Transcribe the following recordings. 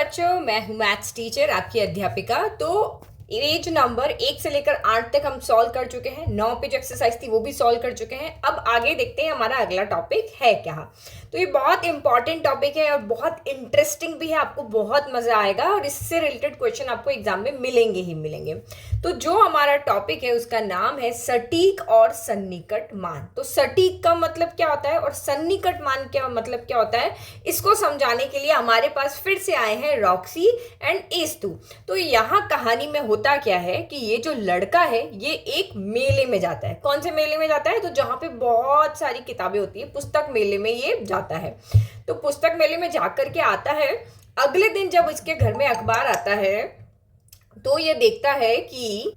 बच्चों, मैं हूँ मैथ्स टीचर, आपकी अध्यापिका। तो ये जो नंबर 1 से लेकर 8 तक हम सॉल्व कर चुके हैं। 9 पे जो एक्सरसाइज थी वो भी सॉल्व कर चुके हैं। अब आगे देखते हैं हमारा अगला टॉपिक है क्या। तो ये बहुत इंपॉर्टेंट टॉपिक है और बहुत इंटरेस्टिंग भी है, आपको बहुत मजा आएगा और इससे रिलेटेड क्वेश्चन आपको एग्जाम में मिलेंगे ही मिलेंगे। तो जो हमारा टॉपिक है उसका नाम है सटीक और सन्निकट मान। तो सटीक का मतलब क्या होता है और सन्निकट मान क्या मतलब क्या होता है, इसको समझाने के लिए हमारे पास फिर से आए हैं रॉक्सी एंड एस्तु। तो यहाँ कहानी में होता क्या है कि ये जो लड़का है ये एक मेले में जाता है। कौन से मेले में जाता है? तो जहाँ पे बहुत सारी किताबें होती है, पुस्तक मेले में ये जाता है। तो पुस्तक मेले में जाकर के आता है। अगले दिन जब इसके घर में अखबार आता है तो ये देखता है कि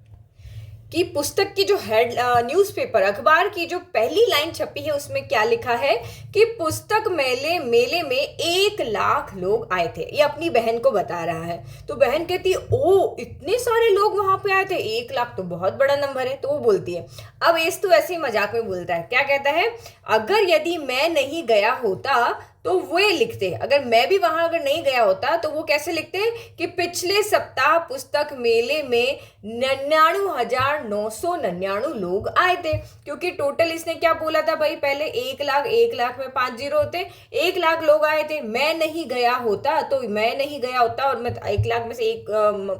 पुस्तक की जो हेड न्यूज़पेपर अखबार की जो पहली लाइन छपी है उसमें क्या लिखा है कि पुस्तक मेले में 1 लाख लोग आए थे। ये अपनी बहन को बता रहा है। तो बहन कहती है, ओ इतने सारे लोग वहां पे आए थे, 1 लाख तो बहुत बड़ा नंबर है। तो वो बोलती है, अब इस तो ऐसे ही मजाक में बोलता है, क्या कहता है, अगर यदि मैं नहीं गया होता तो वे लिखते, अगर मैं भी वहां अगर नहीं गया होता तो वो कैसे लिखते कि पिछले सप्ताह पुस्तक मेले में 99,999 लोग आए थे। क्योंकि टोटल इसने क्या बोला था भाई, पहले 1 लाख, 1 लाख में 5 जीरो होते, 1 लाख लोग आए थे। मैं नहीं गया होता तो मैं नहीं गया होता और मैं 1 लाख में से 1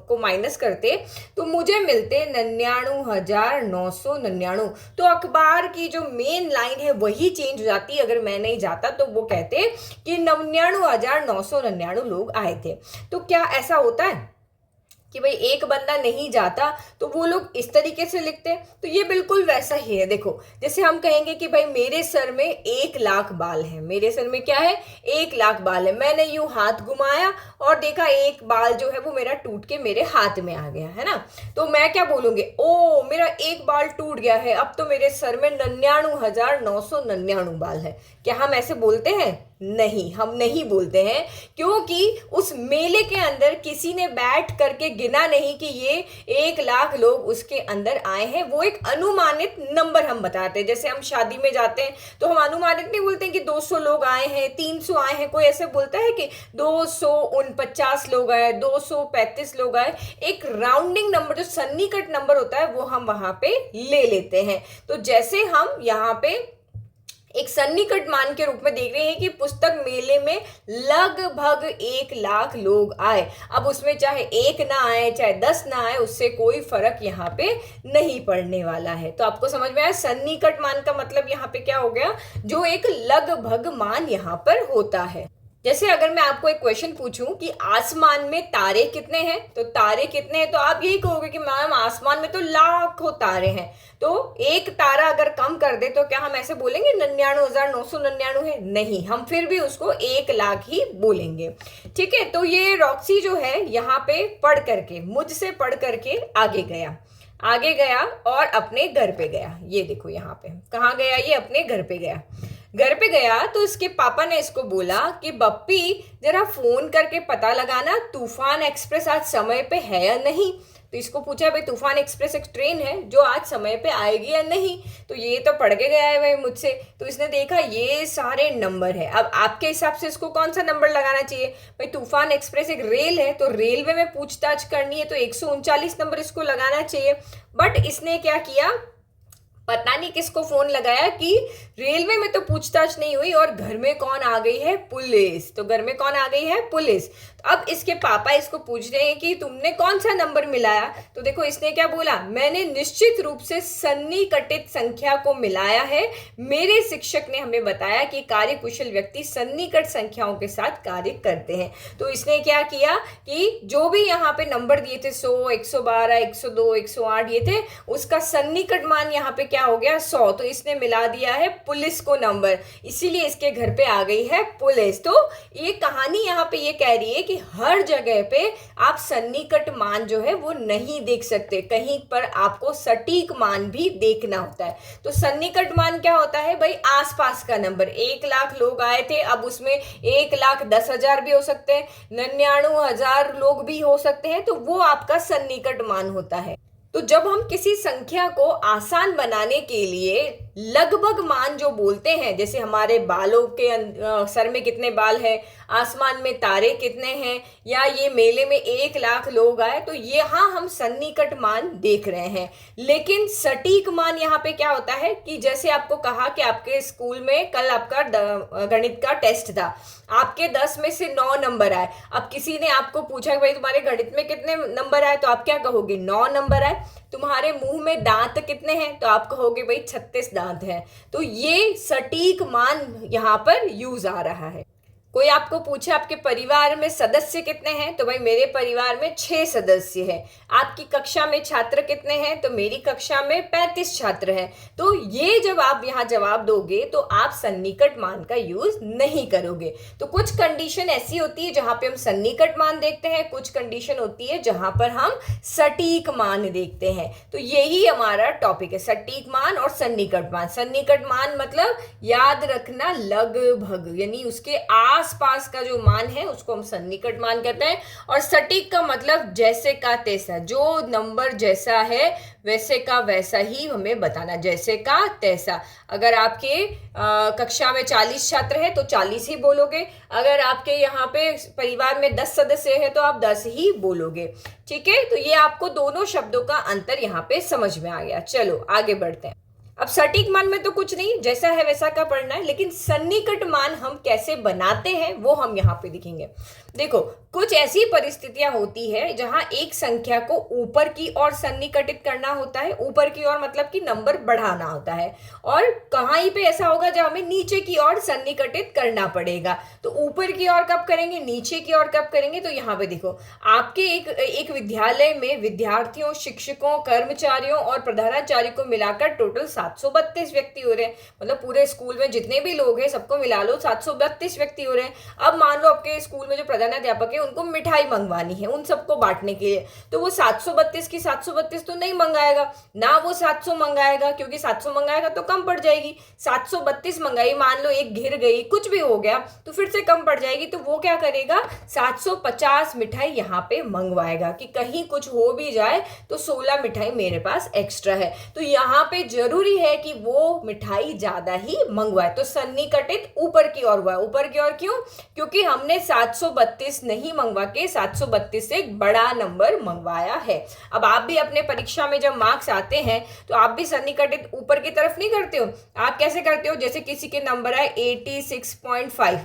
को माइनस करते तो मुझे मिलते 99,999। तो अखबार की जो मेन लाइन है वही चेंज हो जाती, अगर मैं नहीं जाता तो वो कहते कि 99,999 लोग आए थे। तो क्या ऐसा होता है कि भाई एक बंदा नहीं जाता तो वो लोग इस तरीके से लिखते हैं? तो ये बिल्कुल वैसा ही है। देखो, जैसे हम कहेंगे कि भाई मेरे सर में 1 लाख बाल है, मेरे सर में क्या है, 1 लाख बाल है। मैंने यूं हाथ घुमाया और देखा एक बाल जो है वो मेरा टूट के मेरे हाथ में आ गया है ना। तो मैं क्या बोलूंगी, ओ मेरा एक बाल टूट गया है, अब तो मेरे सर में 99,999 बाल है। क्या हम ऐसे बोलते हैं? नहीं, हम नहीं बोलते हैं, क्योंकि उस मेले के अंदर किसी ने बैठ करके गिना नहीं कि ये 1 लाख लोग उसके अंदर आए हैं। वो एक अनुमानित नंबर हम बताते हैं। जैसे हम शादी में जाते हैं तो हम अनुमानित नहीं बोलते हैं कि 200 लोग आए हैं, 300 आए हैं। कोई ऐसे बोलता है कि 249 लोग आए, 235 लोग आए। एक राउंडिंग नंबर जो सन्निकट नंबर होता है वो हम वहां पे ले लेते हैं। तो जैसे हम यहाँ पे एक सन्निकट मान के रूप में देख रहे हैं कि पुस्तक मेले में लगभग 1 लाख लोग आए। अब उसमें चाहे 1 ना आए चाहे 10 ना आए, उससे कोई फर्क यहाँ पे नहीं पड़ने वाला है। तो आपको समझ में आया सन्निकट मान का मतलब यहाँ पे क्या हो गया, जो एक लगभग मान यहाँ पर होता है। जैसे अगर मैं आपको एक क्वेश्चन पूछूं कि आसमान में तारे कितने हैं, तो तारे कितने हैं, तो आप यही कहोगे कि मैम आसमान में तो लाखों तारे हैं। तो एक तारा अगर कम कर दे तो क्या हम ऐसे बोलेंगे 99,999 है? नहीं, हम फिर भी उसको 1 लाख ही बोलेंगे। ठीक है। तो ये रॉक्सी जो है यहाँ पे पढ़ करके, मुझसे पढ़ करके आगे गया और अपने घर पे गया। ये देखो यहाँ पे कहाँ गया, ये अपने घर पे गया। घर पे गया तो इसके पापा ने इसको बोला कि बप्पी जरा फोन करके पता लगाना तूफान एक्सप्रेस आज समय पे है या नहीं। तो इसको पूछा, भाई तूफान एक्सप्रेस एक ट्रेन है जो आज समय पे आएगी या नहीं। तो ये तो पढ़ के गया है भाई मुझसे। तो इसने देखा ये सारे नंबर है। अब आपके हिसाब से इसको कौन सा नंबर लगाना चाहिए? भाई तूफान एक्सप्रेस एक रेल है, तो रेलवे में पूछताछ करनी है तो 139 नंबर इसको लगाना चाहिए। बट इसने क्या किया, पता नहीं किसको फोन लगाया कि रेलवे में तो पूछताछ नहीं हुई और घर में कौन आ गई है, पुलिस। तो घर में कौन आ गई है, पुलिस। तो अब इसके पापा इसको पूछ रहे हैं कि तुमने कौन सा नंबर मिलाया। तो देखो इसने क्या बोला, मैंने निश्चित रूप से सन्निकटित संख्या को मिलाया है। मेरे शिक्षक ने हमें बताया कि कार्यकुशल व्यक्ति सन्निकट संख्याओं के साथ कार्य करते हैं। तो इसने क्या किया कि जो भी यहाँ पे नंबर दिए थे 100, 112, 102, 108 ये थे, उसका सन्निकट मान यहाँ पे क्या हो गया, 100। तो इसने मिला दिया है पुलिस को नंबर, इसीलिए इसके घर पे आ गई है पुलिस। तो ये कहानी यहाँ पे ये कह रही है कि हर जगह पे आप सन्निकट मान जो है वो नहीं देख सकते, कहीं पर आपको सटीक मान भी देखना होता है। तो सन्निकट मान क्या होता है भाई, आसपास का नंबर। 1 लाख लोग आए थे, अब उसमें 1,10,000 भी हो सकते हैं, 99,000 लोग भी हो सकते हैं, तो वो आपका सन्निकट मान होता है। तो जब हम किसी संख्या को आसान बनाने के लिए लगभग मान जो बोलते हैं, जैसे हमारे बालों के सर में कितने बाल हैं, आसमान में तारे कितने हैं, या ये मेले में 1 लाख लोग आए, तो ये हाँ हम सन्निकट मान देख रहे हैं। लेकिन सटीक मान यहाँ पे क्या होता है कि जैसे आपको कहा कि आपके स्कूल में कल आपका गणित का टेस्ट था, आपके 10 में से 9 नंबर आए। अब किसी ने आपको पूछा कि भाई तुम्हारे गणित में कितने नंबर आए, तो आप क्या कहोगे, 9 नंबर आए। तुम्हारे मुंह में दांत कितने हैं, तो आप कहोगे भाई 36 दांत हैं। तो ये सटीक मान यहाँ पर यूज आ रहा है। कोई आपको पूछे आपके परिवार में सदस्य कितने हैं, तो भाई मेरे परिवार में 6 सदस्य हैं। आपकी कक्षा में छात्र कितने हैं, तो मेरी कक्षा में 35 छात्र हैं। तो ये जब आप यहाँ जवाब दोगे तो आप सन्निकट मान का यूज नहीं करोगे। तो कुछ कंडीशन ऐसी होती है जहां पे हम सन्निकट मान देखते हैं, कुछ कंडीशन होती है जहां पर हम सटीक मान देखते हैं। तो यही हमारा टॉपिक है, सटीक मान और सन्निकट मान। सन्निकट मान मतलब याद रखना लगभग, यानी उसके आसपास का जो मान है उसको हम सन्निकट मान कहते हैं। और सटीक का मतलब जैसे का तैसा, जो नंबर जैसा है वैसे का वैसा ही हमें बताना, जैसे का तैसा। अगर आपके कक्षा में 40 छात्र हैं तो 40 ही बोलोगे। अगर आपके यहाँ पे परिवार में 10 सदस्य हैं तो आप 10 ही बोलोगे। ठीक है, तो ये आपको दोनों शब्दों का अंतर यहाँ पे समझ में आ गया। चलो आगे बढ़ते हैं। अब सटीक मान में तो कुछ नहीं, जैसा है वैसा का पढ़ना है, लेकिन सन्निकट मान हम कैसे बनाते हैं वो हम यहाँ पे दिखेंगे। देखो, कुछ ऐसी परिस्थितियां होती है जहां एक संख्या को ऊपर की ओर सन्निकटित करना होता है। ऊपर की ओर मतलब कि नंबर बढ़ाना होता है। और कहीं पे ऐसा होगा जहां हमें नीचे की ओर सन्निकटित करना पड़ेगा। तो ऊपर की ओर कब करेंगे, नीचे की ओर कब करेंगे, तो यहाँ पे देखो आपके एक विद्यालय में विद्यार्थियों, शिक्षकों, कर्मचारियों और प्रधानाचार्य को मिलाकर टोटल 732 व्यक्ति हो रहे हैं। मतलब पूरे स्कूल में जितने भी लोग हैं सबको मिला लो 732 व्यक्ति हो रहे हैं। अब मान लो आपके स्कूल में जो प्रधानाध्यापक है उनको मिठाई मंगवानी है उन सबको बांटने के लिए, तो वो 732 की 732 तो नहीं मंगाएगा ना, वो 700 मंगाएगा, क्योंकि 700 मंगाएगा तो कम पड़ जाएगी। 732 मंगाई, मान लो एक घिर गई, कुछ भी हो गया तो फिर से कम पड़ जाएगी। तो वो क्या करेगा, 750 मिठाई यहाँ पे मंगवाएगा कि कहीं कुछ हो भी जाए तो 16 मिठाई मेरे पास एक्स्ट्रा है। तो यहाँ पे जरूरी है कि वो मिठाई ज्यादा ही मंगवाए। तो सन्निकटित ऊपर की ओर हुआ। ऊपर की ओर क्यों, क्योंकि हमने 732 नहीं मंगवा के 732 से एक बड़ा नंबर मंगवाया है। अब आप भी अपने परीक्षा में जब मार्क्स आते हैं तो आप भी सन्निकटित ऊपर की तरफ नहीं करते हो। आप कैसे करते हो, जैसे किसी के नंबर है 86.5,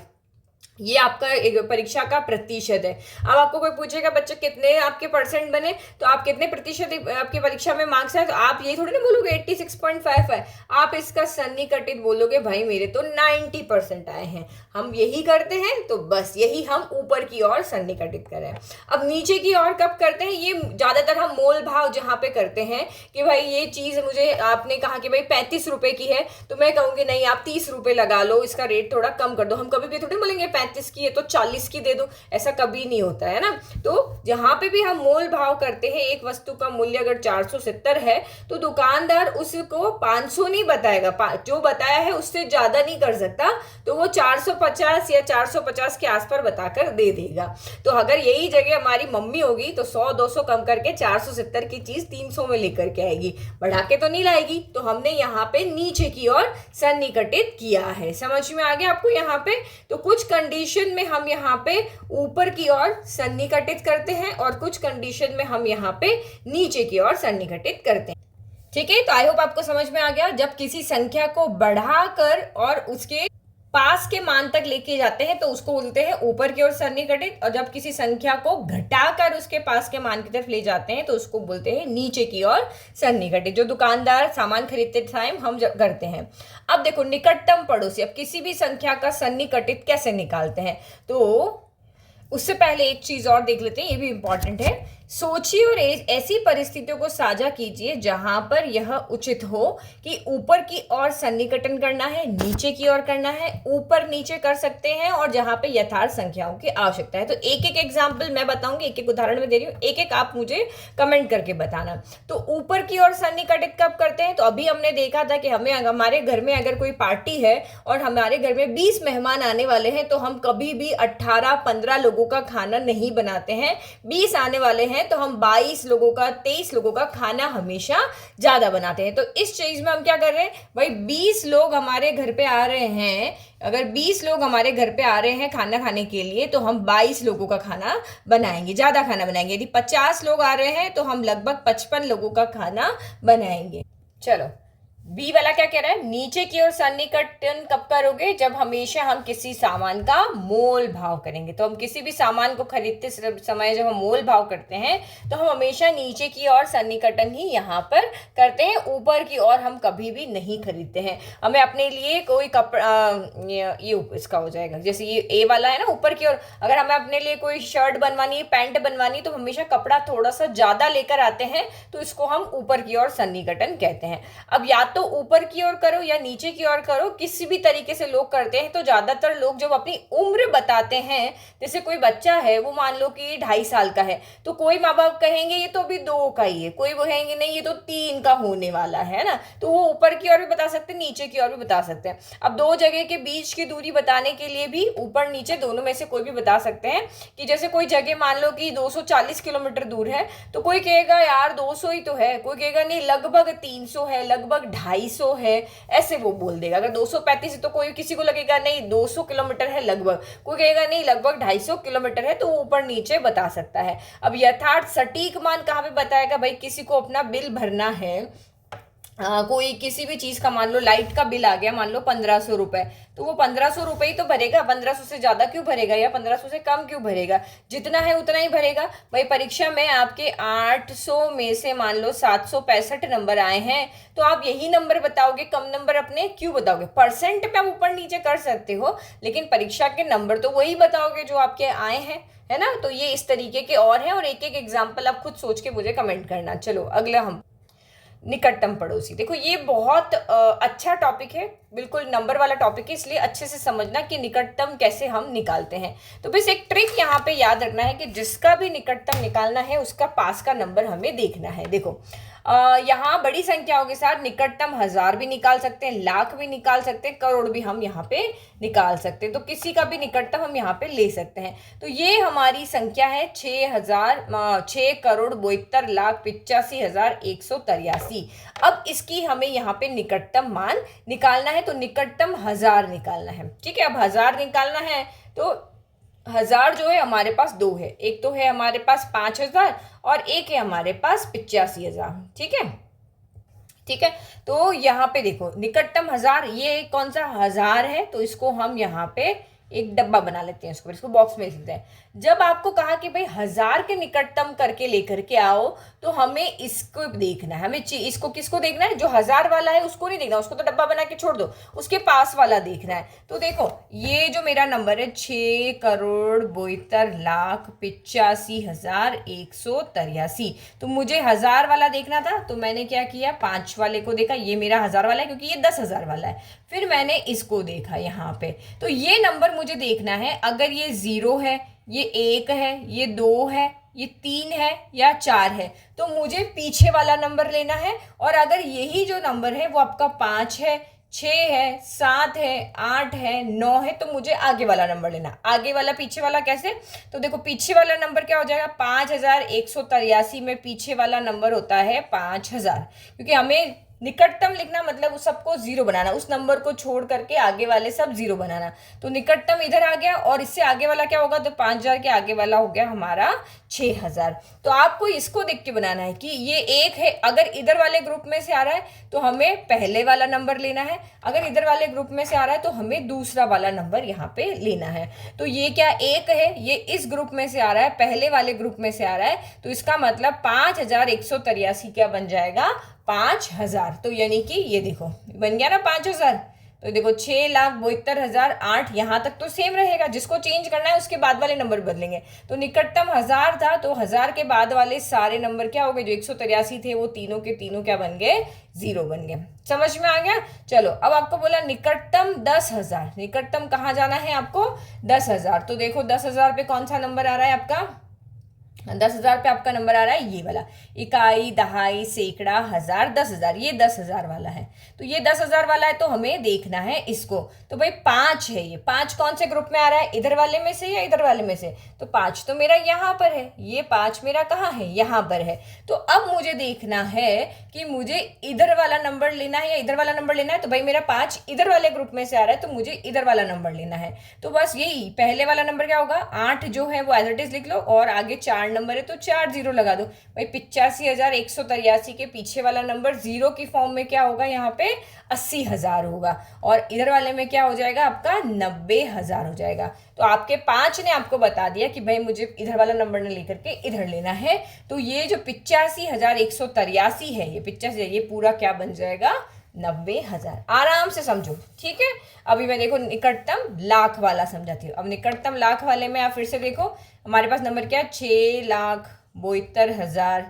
ये आपका एक परीक्षा का प्रतिशत है। अब आपको कोई पूछेगा बच्चे कितने आपके परसेंट बने, तो आप कितने प्रतिशत आपकी परीक्षा में मार्क्स है, तो आप ये थोड़ी ना बोलोगे 86.5 है, आप इसका सन्निकटित बोलोगे भाई मेरे तो 90% आए हैं। हम यही करते हैं, तो बस यही हम ऊपर की ओर सन्निकटित करें। अब नीचे की ओर कब करते हैं, ये ज्यादातर हम मोल भाव जहाँ पे करते हैं कि भाई ये चीज मुझे आपने कहा कि भाई 35 रुपए की है, तो मैं कहूंगी नहीं आप 30 रुपए लगा लो, इसका रेट थोड़ा कम कर दो। हम कभी भी थोड़ी बोलेंगे 35 की है तो 40 की दे दो, ऐसा कभी नहीं होता है ना। तो जहां पे भी हम मोल भाव करते हैं, एक वस्तु का मूल्य अगर 470 है तो दुकानदार उसको 500 नहीं बताएगा, जो बताया है उससे ज्यादा नहीं कर सकता, तो वो 450 या 450 के आसपास बताकर दे देगा। तो अगर यही जगह हमारी मम्मी होगी तो 100-200 कम करके 470 की चीज 300 में लेकर के आएगी, बढ़ा के तो नहीं लाएगी। तो हमने यहाँ पे नीचे की ओर सन्निकटित किया है। समझ में आ गया आपको यहाँ पे। तो कुछ कंडीशन में हम यहाँ पे ऊपर की ओर सन्निकटित करते हैं और कुछ कंडीशन में हम यहाँ पे नीचे की ओर सन्निकटित करते हैं। ठीक है, तो आई होप आपको समझ में आ गया। जब किसी संख्या को बढ़ाकर और उसके पास के मान तक लेके जाते हैं तो उसको बोलते हैं ऊपर की ओर सन्निकटित, और जब किसी संख्या को घटाकर उसके पास के मान की तरफ ले जाते हैं तो उसको बोलते हैं नीचे की ओर सन्निकटित, जो दुकानदार सामान खरीदते टाइम हम करते हैं। अब देखो निकटतम पड़ोसी, अब किसी भी संख्या का सन्निकटित कैसे निकालते हैं, तो उससे पहले एक चीज और देख लेते हैं, ये भी इंपॉर्टेंट है। सोचिए और ऐसी परिस्थितियों को साझा कीजिए जहां पर यह उचित हो कि ऊपर की ओर सन्निकटन करना है, नीचे की ओर करना है, ऊपर नीचे कर सकते हैं, और जहां पे यथार्थ संख्याओं की आवश्यकता है। तो एक एक एग्जाम्पल मैं बताऊंगी, एक एक उदाहरण में दे रही हूँ, एक एक आप मुझे कमेंट करके बताना। तो ऊपर की ओर सन्निकटित कब करते हैं, तो अभी हमने देखा था कि हमें हमारे घर में अगर कोई पार्टी है और हमारे घर में 20 मेहमान आने वाले हैं तो हम कभी भी 18-15 लोगों लोगों का खाना नहीं बनाते हैं, 20 आने वाले हैं तो हम 22 लोगों का, 23 लोगों का खाना हमेशा ज़्यादा बनाते हैं। तो इस चीज़ में हम क्या कर रहे हैं भाई, 20 लोग हमारे घर पे आ रहे हैं, अगर 20 लोग हमारे घर पे आ रहे हैं खाना खाने के लिए तो हम 22 लोगों का खाना बनाएंगे, ज़्यादा खाना बनाएंगे। यदि 50 लोग आ रहे हैं तो हम लगभग 55 लोगों का खाना बनाएंगे। चलो, बी वाला क्या कह रहा है, नीचे की ओर सन्निकटन कब करोगे, जब हमेशा हम किसी सामान का मोल भाव करेंगे। तो हम किसी भी सामान को खरीदते समय जब हम मोल भाव करते हैं तो हम हमेशा नीचे की ओर सन्निकटन ही यहाँ पर करते हैं, ऊपर की ओर हम कभी भी नहीं खरीदते हैं। हमें अपने लिए कोई कपड़ा, ये इसका हो जाएगा, जैसे ये ए वाला है ना ऊपर की ओर, अगर हमें अपने लिए कोई शर्ट बनवानी है, पैंट बनवानी, तो हमेशा कपड़ा थोड़ा सा ज़्यादा लेकर आते हैं, तो इसको हम ऊपर की ओर सन्निकटन कहते हैं। अब या तो ऊपर की ओर करो या नीचे की ओर करो, किसी भी तरीके से लोग करते हैं। तो ज्यादातर लोग जब अपनी उम्र बताते हैं, जैसे कोई बच्चा है वो मान लो कि 2.5 साल का है, तो कोई माँ बाप कहेंगे ये तो अभी 2 का ही है, कोई वो कहेंगे नहीं ये तो 3 का होने वाला है ना, तो वो ऊपर की ओर भी बता सकते हैं, नीचे की ओर भी बता सकते हैं। अब 2 जगह के बीच की दूरी बताने के लिए भी ऊपर नीचे दोनों में से कोई भी बता सकते हैं, कि जैसे कोई जगह मान लो कि 240 किलोमीटर दूर है, तो कोई कहेगा यार 200 ही तो है, कोई कहेगा नहीं लगभग 300 है, लगभग 250 है, ऐसे वो बोल देगा। अगर 235 है तो कोई किसी को लगेगा नहीं 200 किलोमीटर है लगभग, कोई कहेगा नहीं लगभग 250 किलोमीटर है, तो वो ऊपर नीचे बता सकता है। अब यथार्थ सटीक मान कहाँ पे बताएगा भाई, किसी को अपना बिल भरना है, कोई किसी भी चीज का मान लो लाइट का बिल आ गया मान लो 1500 रुपए, तो वो 1500 रुपए ही तो भरेगा, 1500 से ज्यादा क्यों भरेगा या 1500 से कम क्यों भरेगा, जितना है उतना ही भरेगा। भाई परीक्षा में आपके 800 में से मान लो 765 नंबर आए हैं, तो आप यही नंबर बताओगे, कम नंबर अपने क्यों बताओगे। परसेंट पे आप ऊपर नीचे कर सकते हो, लेकिन परीक्षा के नंबर तो वही बताओगे जो आपके आए हैं, है ना। तो ये इस तरीके के और हैं, और एक एक एग्जाम्पल आप खुद सोच के मुझे कमेंट करना। चलो अगला, हम निकटतम पड़ोसी। देखो ये बहुत अच्छा टॉपिक है, बिल्कुल नंबर वाला टॉपिक है, इसलिए अच्छे से समझना कि निकटतम कैसे हम निकालते हैं। तो बस एक ट्रिक यहाँ पे याद रखना है कि जिसका भी निकटतम निकालना है उसका पास का नंबर हमें देखना है। देखो यहाँ बड़ी संख्याओं के साथ निकटतम 1000 भी निकाल सकते हैं, लाख भी निकाल सकते हैं, करोड़ भी हम यहाँ पे निकाल सकते हैं। तो किसी का भी निकटतम हम यहाँ पे ले सकते हैं। तो ये हमारी संख्या है 6,72,85,183। अब इसकी हमें यहाँ पे निकटतम मान निकालना है, तो निकटतम 1000 निकालना है। ठीक है, अब 1000 निकालना है तो 1000 जो है हमारे पास 2 है, एक तो है हमारे पास 5000 और एक है हमारे पास 85,000। ठीक है, ठीक है। तो यहाँ पे देखो निकटतम 1000, ये कौन सा 1000 है, तो इसको हम यहाँ पे एक डब्बा बना लेते हैं, इसको बॉक्स में लिख देते हैं। जब आपको कहा कि भाई 1000 के निकटतम करके लेकर के आओ, तो हमें इसको देखना है, हमें इसको किसको देखना है, जो 1000 वाला है उसको नहीं देखना, उसको तो डब्बा बना के छोड़ दो, उसके पास वाला देखना है। तो देखो ये जो मेरा नंबर है 6,72,85,183, तो मुझे 1000 वाला देखना था, तो मैंने क्या किया, 5 वाले को देखा, ये मेरा 1000 वाला है क्योंकि ये 10,000 वाला है। फिर मैंने इसको देखा यहाँ पे, तो ये नंबर मुझे देखना है, अगर ये 0 है, ये 1 है, ये 2 है, ये 3 है या 4 है, तो मुझे पीछे वाला नंबर लेना है। और अगर यही जो नंबर है वो आपका 5 है, 6 है, 7 है, 8 है, 9 है, तो मुझे आगे वाला नंबर लेना। आगे वाला पीछे वाला कैसे, तो देखो पीछे वाला नंबर क्या हो जाएगा, 5,183 में पीछे वाला नंबर होता है 5000, क्योंकि हमें निकटतम लिखना मतलब उस सबको 0 बनाना, उस नंबर को छोड़ करके आगे वाले सब 0 बनाना। तो निकटतम इधर आ गया, और इससे आगे वाला क्या होगा, तो 5000 के आगे वाला हो गया हमारा 6000। तो आपको इसको देख के बनाना है कि ये 1 है, अगर इधर वाले ग्रुप में से आ रहा है तो हमें पहले वाला नंबर लेना है, अगर इधर वाले ग्रुप में से आ रहा है तो हमें दूसरा वाला नंबर यहाँ पे लेना है। तो ये क्या 1 है, ये इस ग्रुप में से आ रहा है, पहले वाले ग्रुप में से आ रहा है, तो इसका मतलब 5,183 क्या बन जाएगा, 5000। तो यानी कि ये देखो बन गया ना 5000। तो देखो 6,72,008, यहाँ तक तो सेम रहेगा, जिसको चेंज करना है उसके बाद वाले नंबर बदलेंगे। तो निकटतम 1000 था, तो 1000 के बाद वाले सारे नंबर क्या हो गए, जो 183 थे वो तीनों के तीनों क्या बन गए, 0 बन गए। समझ में आ गया। चलो अब आपको बोला निकटतम 10,000, निकटतम कहाँ जाना है आपको, 10,000। तो देखो 10,000 पे कौन सा नंबर आ रहा है आपका, 10,000 पे आपका नंबर आ रहा है ये वाला, इकाई, दहाई, सैकड़ा, हजार, 10,000, ये 10,000 वाला है। तो ये 10,000 वाला है तो हमें देखना है इसको। तो भाई 5 है, ये 5 कौन से ग्रुप में आ रहा है, इधर वाले में से या इधर वाले में से? तो 5 तो मेरा यहाँ पर है, ये 5 मेरा कहाँ है, यहाँ पर है। तो अब मुझे देखना है कि मुझे इधर वाला नंबर लेना है या इधर वाला नंबर लेना है। तो भाई मेरा 5 इधर वाले ग्रुप में से आ रहा है तो मुझे इधर वाला नंबर लेना है। तो बस यही, पहले वाला नंबर क्या होगा, 8 जो है वो एज इट इज लिख लो, और आगे 4 नंबर है तो 4 जीरो लगा दो। भाई 85,183 के पीछे वाला नंबर जीरो की फॉर्म में क्या होगा, यहाँ पे 80,000 होगा, और इधर वाले में क्या हो जाएगा आपका 90,000 हो जाएगा। तो आपके 5 ने आपको बता दिया कि भाई मुझे इधर वाला नंबर न लेकर के इधर लेना है। तो ये जो 85,183 है, ये 85, ये पूरा क्या बन जाएगा, 90,000। आराम से समझो, ठीक है। अभी मैं देखो निकटतम लाख वाला समझाती हूँ। अब निकटतम लाख वाले में आप फिर से देखो, हमारे पास नंबर क्या है, 6,72,000,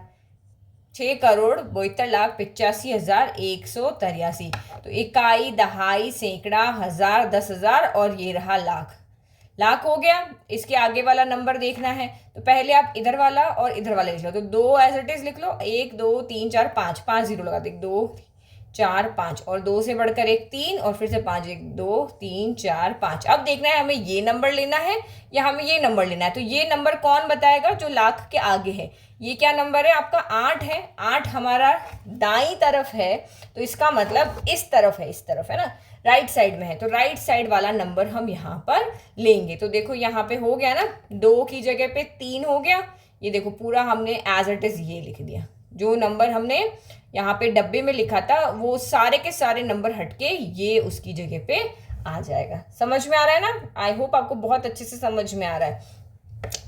6,72,85,183। तो इकाई, दहाई, सैकड़ा, हजार, 10,000 और ये रहा लाख। लाख हो गया। इसके आगे वाला नंबर देखना है तो पहले आप इधर वाला और इधर वाला लिख लो। तो 2 एज इट इज लिख लो, 1 2 3 4 5, 5 जीरो लगा दो, 1 2 4 5, और 2 से बढ़कर 1 3, और फिर से 5, 1 2 3 4 5। अब देखना है हमें ये नंबर लेना है या हमें ये नंबर लेना है। तो ये नंबर कौन बताएगा, जो लाख के आगे है। ये क्या नंबर है आपका, 8 है। 8 हमारा दाईं तरफ है, तो इसका मतलब इस तरफ है, इस तरफ है ना, राइट साइड में है। तो राइट साइड वाला नंबर हम यहाँ पर लेंगे। तो देखो यहाँ पे हो गया ना, 2 की जगह पे 3 हो गया। ये देखो पूरा हमने एज इट इज ये लिख दिया। जो नंबर हमने यहाँ पे डब्बे में लिखा था वो सारे के सारे नंबर हटके ये उसकी जगह पे आ जाएगा। समझ में आ रहा है ना? आई होप आपको बहुत अच्छे से समझ में आ रहा है।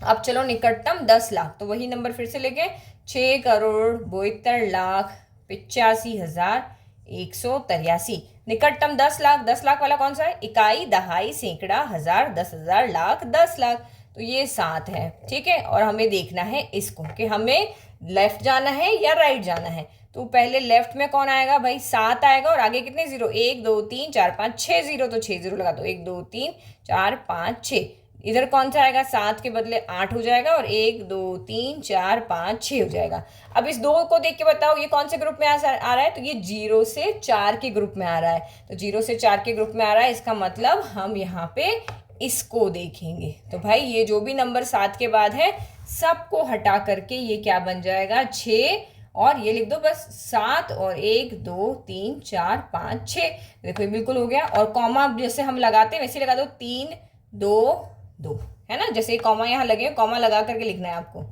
अब चलो निकटतम 10 लाख, तो वही नंबर फिर से लेके 6,72,85,183। निकटतम 10 लाख। 10 लाख वाला कौन सा है, इकाई, दहाई, सैकड़ा, हजार, 10,000, लाख, 10 लाख। तो ये 7 है, ठीक है। और हमें देखना है इसको कि हमें लेफ्ट जाना है या राइट जाना है। तो पहले लेफ्ट में कौन आएगा भाई, 7 आएगा, और आगे कितने जीरो, 1 2 3 4 5 6 जीरो, तो 6 जीरो लगा दो, 1 2 3 4 5 6। इधर कौन सा आएगा, 7 के बदले 8 हो जाएगा, और 1 2 3 4 5 6 हो जाएगा। अब इस 2 को देख के बताओ ये कौन से ग्रुप में आ रहा है। तो ये 0 से 4 के ग्रुप में आ रहा है। तो 0 से 4 के ग्रुप में आ रहा है, इसका मतलब हम यहाँ पे इसको देखेंगे। तो भाई ये जो भी नंबर 7 के बाद है सबको हटा करके ये क्या बन जाएगा, 6, और ये लिख दो बस 7, और 1 2 3 4 5 6। देखो ये बिल्कुल हो गया। और कॉमा जैसे हम लगाते हैं वैसे लगा दो, 3 2 2, है ना। जैसे कॉमा यहाँ लगे, कॉमा लगा करके लिखना है आपको।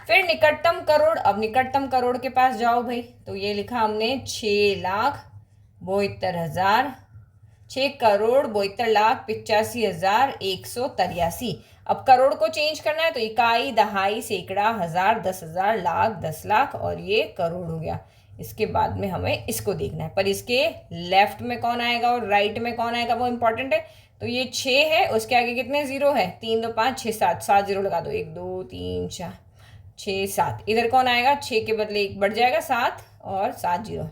फिर निकटतम करोड़। अब निकटतम करोड़ के पास जाओ भाई। तो ये लिखा हमने 6,72,000, 6,72,85,183। अब करोड़ को चेंज करना है तो इकाई, दहाई, सैकड़ा, हजार, 10,000, लाख, 10 लाख, और ये करोड़ हो गया। इसके बाद में हमें इसको देखना है, पर इसके लेफ्ट में कौन आएगा और राइट में कौन आएगा वो इंपॉर्टेंट है। तो ये 6 है, उसके आगे कितने जीरो है, 3 2 5 6 7, 7 जीरो लगा दो, 1 2 3 4 6 7। इधर कौन आएगा, 6 के बदले 1 बढ़ जाएगा, 7, और 7 जीरो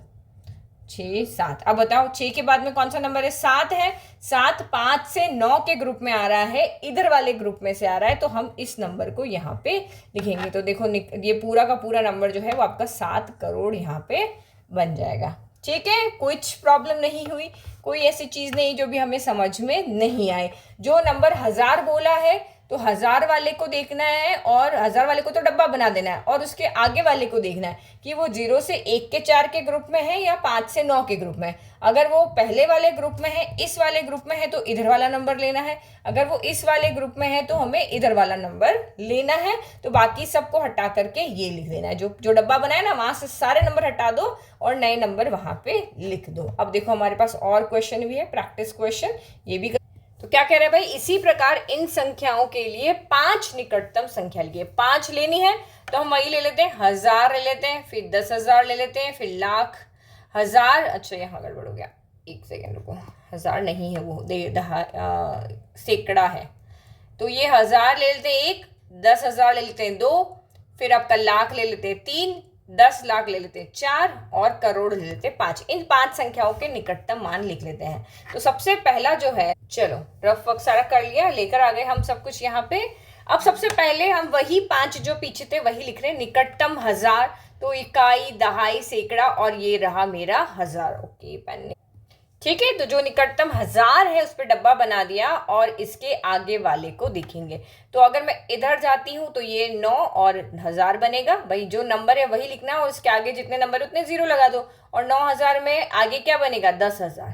6 7। अब बताओ 6 के बाद में कौन सा नंबर है, 7 है। 7 5 से 9 के ग्रुप में आ रहा है, इधर वाले ग्रुप में से आ रहा है, तो हम इस नंबर को यहाँ पे लिखेंगे। तो देखो ये पूरा का पूरा नंबर जो है वो आपका 7 करोड़ यहाँ पे बन जाएगा। ठीक है, कुछ प्रॉब्लम नहीं हुई, कोई ऐसी चीज़ नहीं जो भी हमें समझ में नहीं आए। जो नंबर 1000 बोला है तो 1000 वाले को देखना है, और 1000 वाले को तो डब्बा बना देना है, और उसके आगे वाले को देखना है कि वो 0 से 1 के 4 के ग्रुप में है या 5 से 9 के ग्रुप में है। अगर वो पहले वाले ग्रुप में है, इस वाले ग्रुप में है, तो इधर वाला नंबर लेना है। अगर वो इस वाले ग्रुप में है तो हमें इधर वाला नंबर लेना है। तो बाकी सबको हटा करके ये लिख देना है, जो जो डब्बा बनाया ना वहां से सारे नंबर हटा दो और नए नंबर वहां पे लिख दो। अब देखो हमारे पास और क्वेश्चन भी है, प्रैक्टिस क्वेश्चन, ये भी। तो क्या कह रहे हैं भाई, इसी प्रकार इन संख्याओं के लिए 5 निकटतम संख्या लिए 5 लेनी है। तो हम वही ले लेते हैं, 1000 ले लेते हैं, फिर 10,000 ले लेते हैं, फिर लाख, हजार। अच्छा यहाँ गड़बड़ हो गया, एक सेकेंड रुको, 1000 नहीं है वो, सैकड़ा है। तो ये 1000 ले लेते हैं 1, 10,000 ले लेते हैं 2, फिर आपका लाख ले लेते हैं 3, 10 लाख ले लेते हैं 4, और करोड़ ले लेते हैं 5। इन 5 संख्याओं के निकटतम मान लिख लेते हैं। तो सबसे पहला जो है, चलो रफ वर्क सारा कर लिया, लेकर आ गए हम सब कुछ यहाँ पे। अब सबसे पहले हम वही 5 जो पीछे थे वही लिख रहे हैं, निकटतम 1000, तो इकाई, दहाई, सैकड़ा और ये रहा मेरा 1000। ओके पेन, ठीक है। तो जो निकटतम 1000 है उस पर डब्बा बना दिया और इसके आगे वाले को देखेंगे। तो अगर मैं इधर जाती हूँ तो ये 9 और 1000 बनेगा। भाई जो नंबर है वही लिखना और उसके आगे जितने नंबर है उतने 0 लगा दो। और 9000 में आगे क्या बनेगा, 10,000,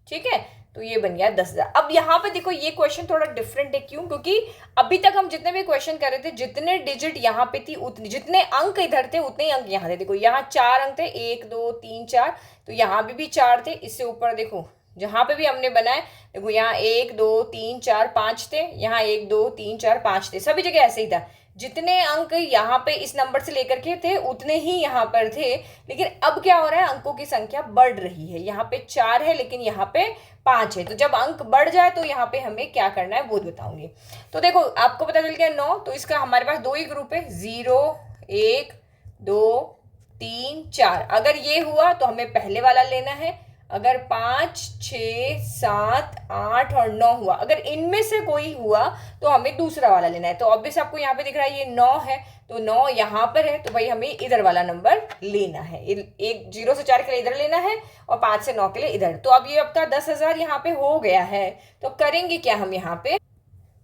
ठीक है। तो ये बन गया 10,000। अब यहाँ पे देखो ये क्वेश्चन थोड़ा डिफरेंट है, क्यों? क्योंकि अभी तक हम जितने भी क्वेश्चन कर रहे थे, जितने डिजिट यहाँ पे थी उतने, जितने अंक इधर थे उतने ही अंक यहाँ थे। देखो यहाँ 4 अंक थे, 1 2 3 4, तो यहाँ भी 4 थे। इससे ऊपर देखो जहां पे भी हमने बनाए, देखो यहाँ 1 2 3 4 5 थे, यहाँ 1 2 3 4 5 थे, सभी जगह ऐसे ही था। जितने अंक यहाँ पे इस नंबर से लेकर के थे उतने ही यहाँ पर थे। लेकिन अब क्या हो रहा है, अंकों की संख्या बढ़ रही है। यहाँ पे 4 है लेकिन यहाँ पे 5 है। तो जब अंक बढ़ जाए तो यहाँ पे हमें क्या करना है वो बताऊंगी। तो देखो आपको पता चल गया 9, तो इसका हमारे पास 2 ही ग्रुप है, 0 1 2 3 4। अगर ये हुआ तो हमें पहले वाला लेना है। अगर 5 6 7 8 और 9 हुआ, अगर इनमें से कोई हुआ तो हमें दूसरा वाला लेना है। तो ऑब्वियस आपको यहाँ पे दिख रहा है ये 9 है, तो 9 यहाँ पर है, तो भाई हमें इधर वाला नंबर लेना है। एक 0 से 4 के लिए इधर लेना है और 5 से 9 के लिए इधर। तो अब ये आपका 10,000 यहाँ पे हो गया है। तो करेंगे क्या हम यहाँ पे,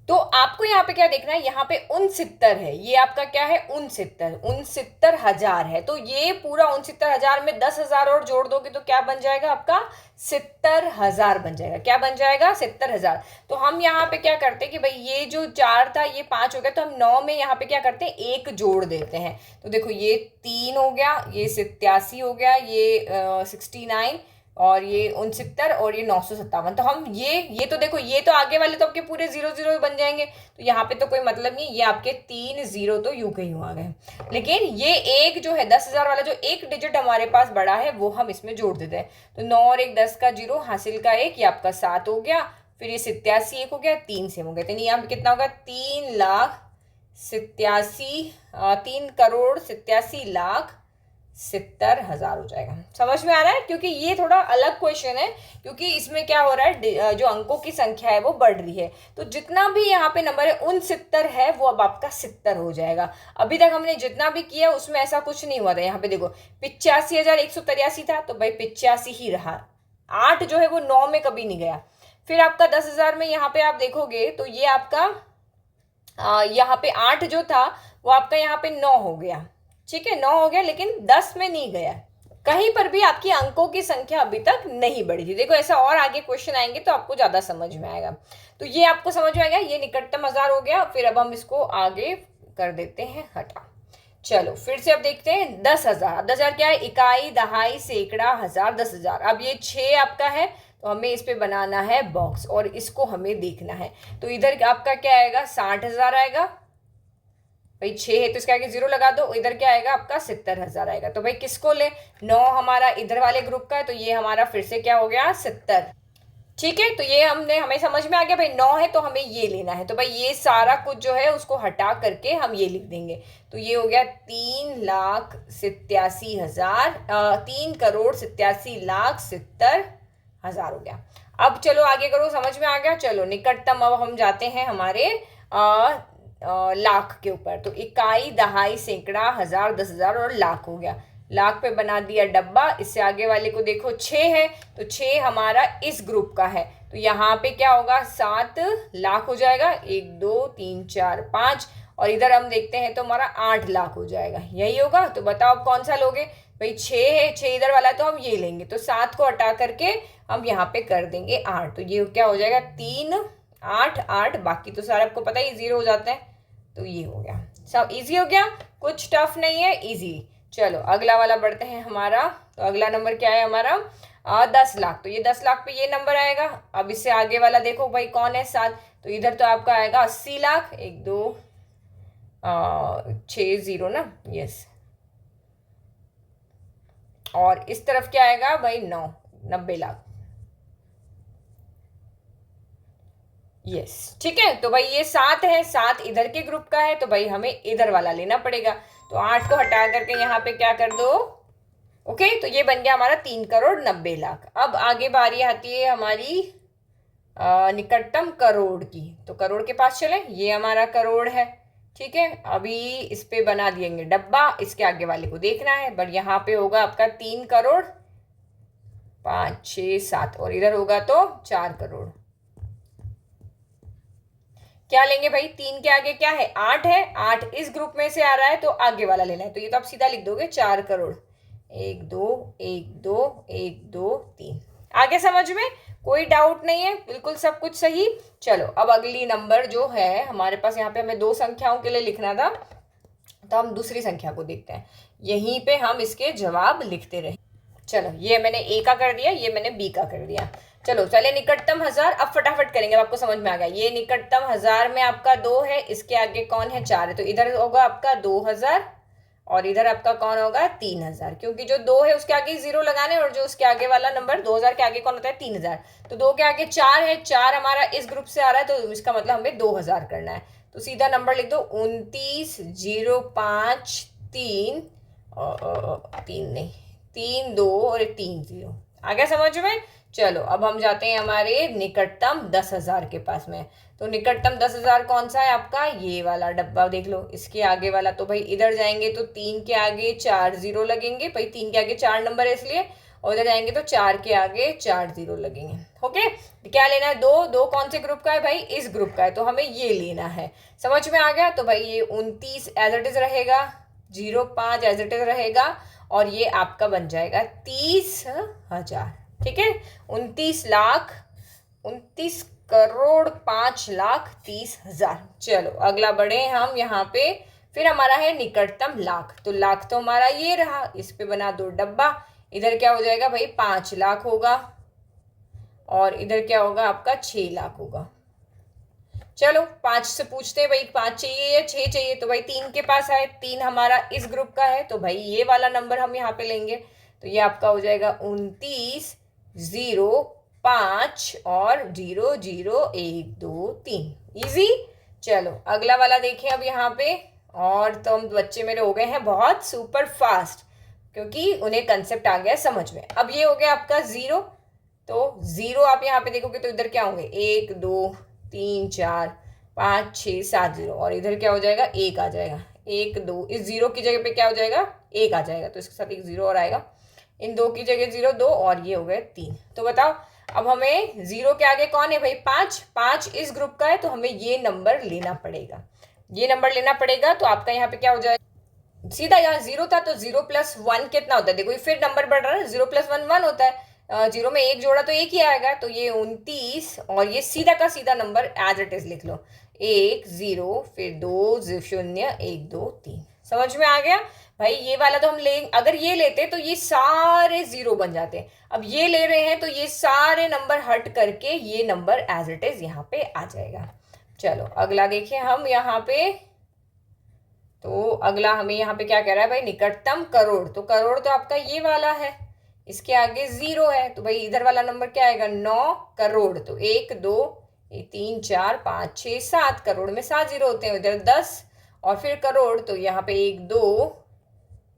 तो आपको यहाँ पे क्या देखना है, यहाँ पे 69 है, ये आपका क्या है 69,000 है। तो ये पूरा 69,000 में 10,000 और जोड़ दोगे तो क्या बन जाएगा आपका 70,000 बन जाएगा। क्या बन जाएगा 70,000। तो हम यहाँ पे क्या करते हैं कि भाई ये जो 4 था ये 5 हो गया, तो हम 9 में यहाँ पे क्या करते हैं 1 जोड़ देते हैं। तो देखो ये 3 हो गया, ये 87 हो गया, ये 69 और ये 69 और ये 957। तो हम ये तो देखो ये तो आगे वाले तो आपके पूरे 0 बन जाएंगे, तो यहाँ पे तो कोई मतलब नहीं, ये आपके 3 0 तो यूं के यूं आ गए। लेकिन ये एक जो है 10,000 वाला जो एक डिजिट हमारे पास बड़ा है वो हम इसमें जोड़ देते हैं। तो 9 और 1 10 का 0, हासिल का 1, ये आपका 7 हो गया। फिर ये 87 1 हो गया, 3 से हो गए, तो यहाँ पे कितना होगा 3,87,70,000 हो जाएगा। समझ में आ रहा है? क्योंकि ये थोड़ा अलग क्वेश्चन है, क्योंकि इसमें क्या हो रहा है, जो अंकों की संख्या है वो बढ़ रही है। तो जितना भी यहाँ पे नंबर है 69 है वो अब आपका 70 हो जाएगा। अभी तक हमने जितना भी किया उसमें ऐसा कुछ नहीं हुआ था। यहाँ पे देखो 85,183 था, तो भाई 85 ही रहा। 8 जो है वो 9 में कभी नहीं गया। फिर आपका 10,000 में यहाँ पे आप देखोगे तो ये आपका यहाँ पे 8 जो था वो आपका यहाँ पे 9 हो गया, ठीक है 9 हो गया, लेकिन 10 में नहीं गया। कहीं पर भी आपकी अंकों की संख्या अभी तक नहीं बढ़ी थी। देखो ऐसा और आगे क्वेश्चन आएंगे तो आपको ज्यादा समझ में आएगा। तो ये आपको समझ में आएगा, ये निकटतम 1000 हो गया। फिर अब हम इसको आगे कर देते हैं हटा। चलो फिर से अब देखते हैं 10,000। 10,000 क्या है, इकाई, दहाई, सैकड़ा, हजार, 10,000। अब ये 6 आपका है तो हमें इस पे बनाना है बॉक्स और इसको हमें देखना है। तो इधर आपका क्या आएगा 60,000 आएगा, भाई 6 है तो इसके आगे 0 लगा दो। इधर क्या आएगा आपका 70,000 आएगा। तो भाई किसको ले, 9 हमारा इधर वाले ग्रुप का है, तो ये हमारा फिर से क्या हो गया 70, ठीक है। तो ये हमें समझ में आ गया भाई 9 है तो हमें ये लेना है। तो भाई ये सारा कुछ जो है उसको हटा करके हम ये लिख देंगे। तो ये हो गया 3,87,000, 3,87,70,000 हो गया। अब चलो आगे करो, समझ में आ गया। चलो निकटतम अब हम जाते हैं हमारे लाख के ऊपर। तो इकाई, दहाई, सैकड़ा, हजार, 10,000 और लाख हो गया। लाख पे बना दिया डब्बा। इससे आगे वाले को देखो 6 है, तो 6 हमारा इस ग्रुप का है, तो यहाँ पे क्या होगा 7 लाख हो जाएगा। 1 2 3 4 5 और इधर हम देखते हैं तो हमारा 8 लाख हो जाएगा। यही होगा। तो बताओ आप कौन सा लोगे, भाई 6 है, 6 इधर वाला तो हम ये लेंगे। तो 7 को हटा करके हम यहाँ पे कर देंगे 8। तो ये क्या हो जाएगा 3 8 8, बाकी तो सारा आपको पता ही 0 हो जाता है। तो ये हो गया, सब इजी हो गया, कुछ टफ नहीं है, इजी। चलो अगला वाला बढ़ते हैं हमारा। तो अगला नंबर क्या है हमारा 10 लाख। तो ये 10 लाख पे ये नंबर आएगा। अब इससे आगे वाला देखो भाई कौन है 7, तो इधर तो आपका आएगा 80 लाख। 1 2 6 0 ना, यस। और इस तरफ क्या आएगा भाई 9 90 लाख, यस ठीक है। तो भाई ये 7 है, 7 इधर के ग्रुप का है, तो भाई हमें इधर वाला लेना पड़ेगा। तो 8 को हटा करके यहाँ पे क्या कर दो, ओके। तो ये बन गया हमारा 3,90,00,000। अब आगे बारी आती है हमारी निकटतम करोड़ की, तो करोड़ के पास चले, ये हमारा करोड़ है, ठीक है। अभी इस पे बना देंगे डब्बा, इसके आगे वाले को देखना है, बट यहाँ पे होगा आपका 3 करोड़ 5 6 7 और इधर होगा तो 4 करोड़। क्या लेंगे भाई, 3 के आगे क्या है, 8 है, 8 इस ग्रुप में से आ रहा है तो आगे वाला लेना है, तो ये तो आप सीधा लिख दोगे 4 करोड़, 1 2 1 2 1 2 3। आगे समझ में कोई डाउट नहीं है, बिल्कुल सब कुछ सही। चलो अब अगली नंबर जो है हमारे पास, यहाँ पे हमें 2 संख्याओं के लिए लिखना था, तो हम दूसरी संख्या को देखते हैं, यहीं पे हम इसके जवाब लिखते रहे। चलो ये मैंने ए का कर दिया, ये मैंने बी का कर दिया। चलो चले निकटतम 1000, अब फटाफट करेंगे, अब आपको समझ में आ गया। ये निकटतम 1000 में आपका 2 है, इसके आगे कौन है, 4 है, तो इधर होगा आपका 2000 और इधर आपका कौन होगा 3000, क्योंकि जो 2 है उसके आगे 0 लगाने, और जो उसके आगे वाला नंबर 2000 के आगे कौन होता है 3000, तो 2 के आगे 4 है, 4 हमारा इस ग्रुप से आ रहा है, तो इसका मतलब हमें 2000 करना है, तो सीधा नंबर लिख दो 29,053 3 नहीं 3 2 और 3 0। आ गया समझ में। चलो अब हम जाते हैं हमारे निकटतम 10,000 के पास में, तो निकटतम 10,000 कौन सा है आपका, ये वाला डब्बा देख लो, इसके आगे वाला, तो भाई इधर जाएंगे तो 3 के आगे 4 0 लगेंगे, भाई 3 के आगे 4 नंबर है इसलिए, और इधर जाएंगे तो 4 के आगे 4 0 लगेंगे। ओके, क्या लेना है, 2 2 कौन से ग्रुप का है भाई, इस ग्रुप का है, तो हमें ये लेना है। समझ में आ गया, तो भाई ये 29 एज इट इज रहेगा, 05 एज इट इज रहेगा, और ये आपका बन जाएगा 30,000, ठीक है, 29 करोड़ 5,30,000। चलो अगला बढ़े हम यहाँ पे, फिर हमारा है निकटतम लाख, तो लाख तो हमारा ये रहा, इस पे बना दो डब्बा, इधर क्या हो जाएगा भाई 5 लाख होगा, और इधर क्या होगा आपका 6 लाख होगा। चलो 5 से पूछते हैं भाई 5 चाहिए या 6 चाहिए, तो भाई 3 के पास है, 3 हमारा इस ग्रुप का है, तो भाई ये वाला नंबर हम यहाँ पे लेंगे, तो ये आपका हो जाएगा 29,005 और 00,123। इजी। चलो अगला वाला देखें अब यहाँ पे, और तो हम बच्चे मेरे हो गए हैं बहुत सुपर फास्ट, क्योंकि उन्हें कंसेप्ट आ गया समझ में। अब ये हो गया आपका 0, तो 0 आप यहाँ पे देखोगे तो इधर क्या होंगे 1 2 3 4 5 6 7 0, और इधर क्या हो जाएगा 1 आ जाएगा, 1 2, इस 0 की जगह पे क्या हो जाएगा 1 आ जाएगा, तो इसके साथ एक 0 और आएगा, इन 2 की जगह 0 2, और ये हो गए 3। तो बताओ अब हमें 0 के आगे कौन है भाई 5, 5 इस ग्रुप का है, तो हमें ये नंबर लेना पड़ेगा, ये नंबर लेना पड़ेगा। तो आपका यहाँ पे क्या हो जाएगा, सीधा यहाँ 0 था तो 0 + 1 कितना होता है, देखो ये फिर नंबर बढ़ रहा है, 0 + 1 1 होता है, 0 में 1 जोड़ा तो 1 ही आएगा, तो ये 29, और ये सीधा का सीधा नंबर एज इट इज लिख लो, 1 0 फिर 2 0 1 2 3। समझ में आ गया भाई, ये वाला तो हम ले, अगर ये लेते तो ये सारे 0 बन जाते, अब ये ले रहे हैं तो ये सारे नंबर हट करके ये नंबर एज इट इज यहाँ पे आ जाएगा। चलो अगला देखें हम यहाँ पे, तो अगला हमें यहाँ पे क्या कह रहा है भाई निकटतम करोड़, तो करोड़ तो आपका ये वाला है, इसके आगे 0 है, तो भाई इधर वाला नंबर क्या आएगा 9 करोड़, तो 1 2 3 4 5 6 7, करोड़ में 7 0 होते हैं, इधर 10 और फिर करोड़, तो यहाँ पे 1 2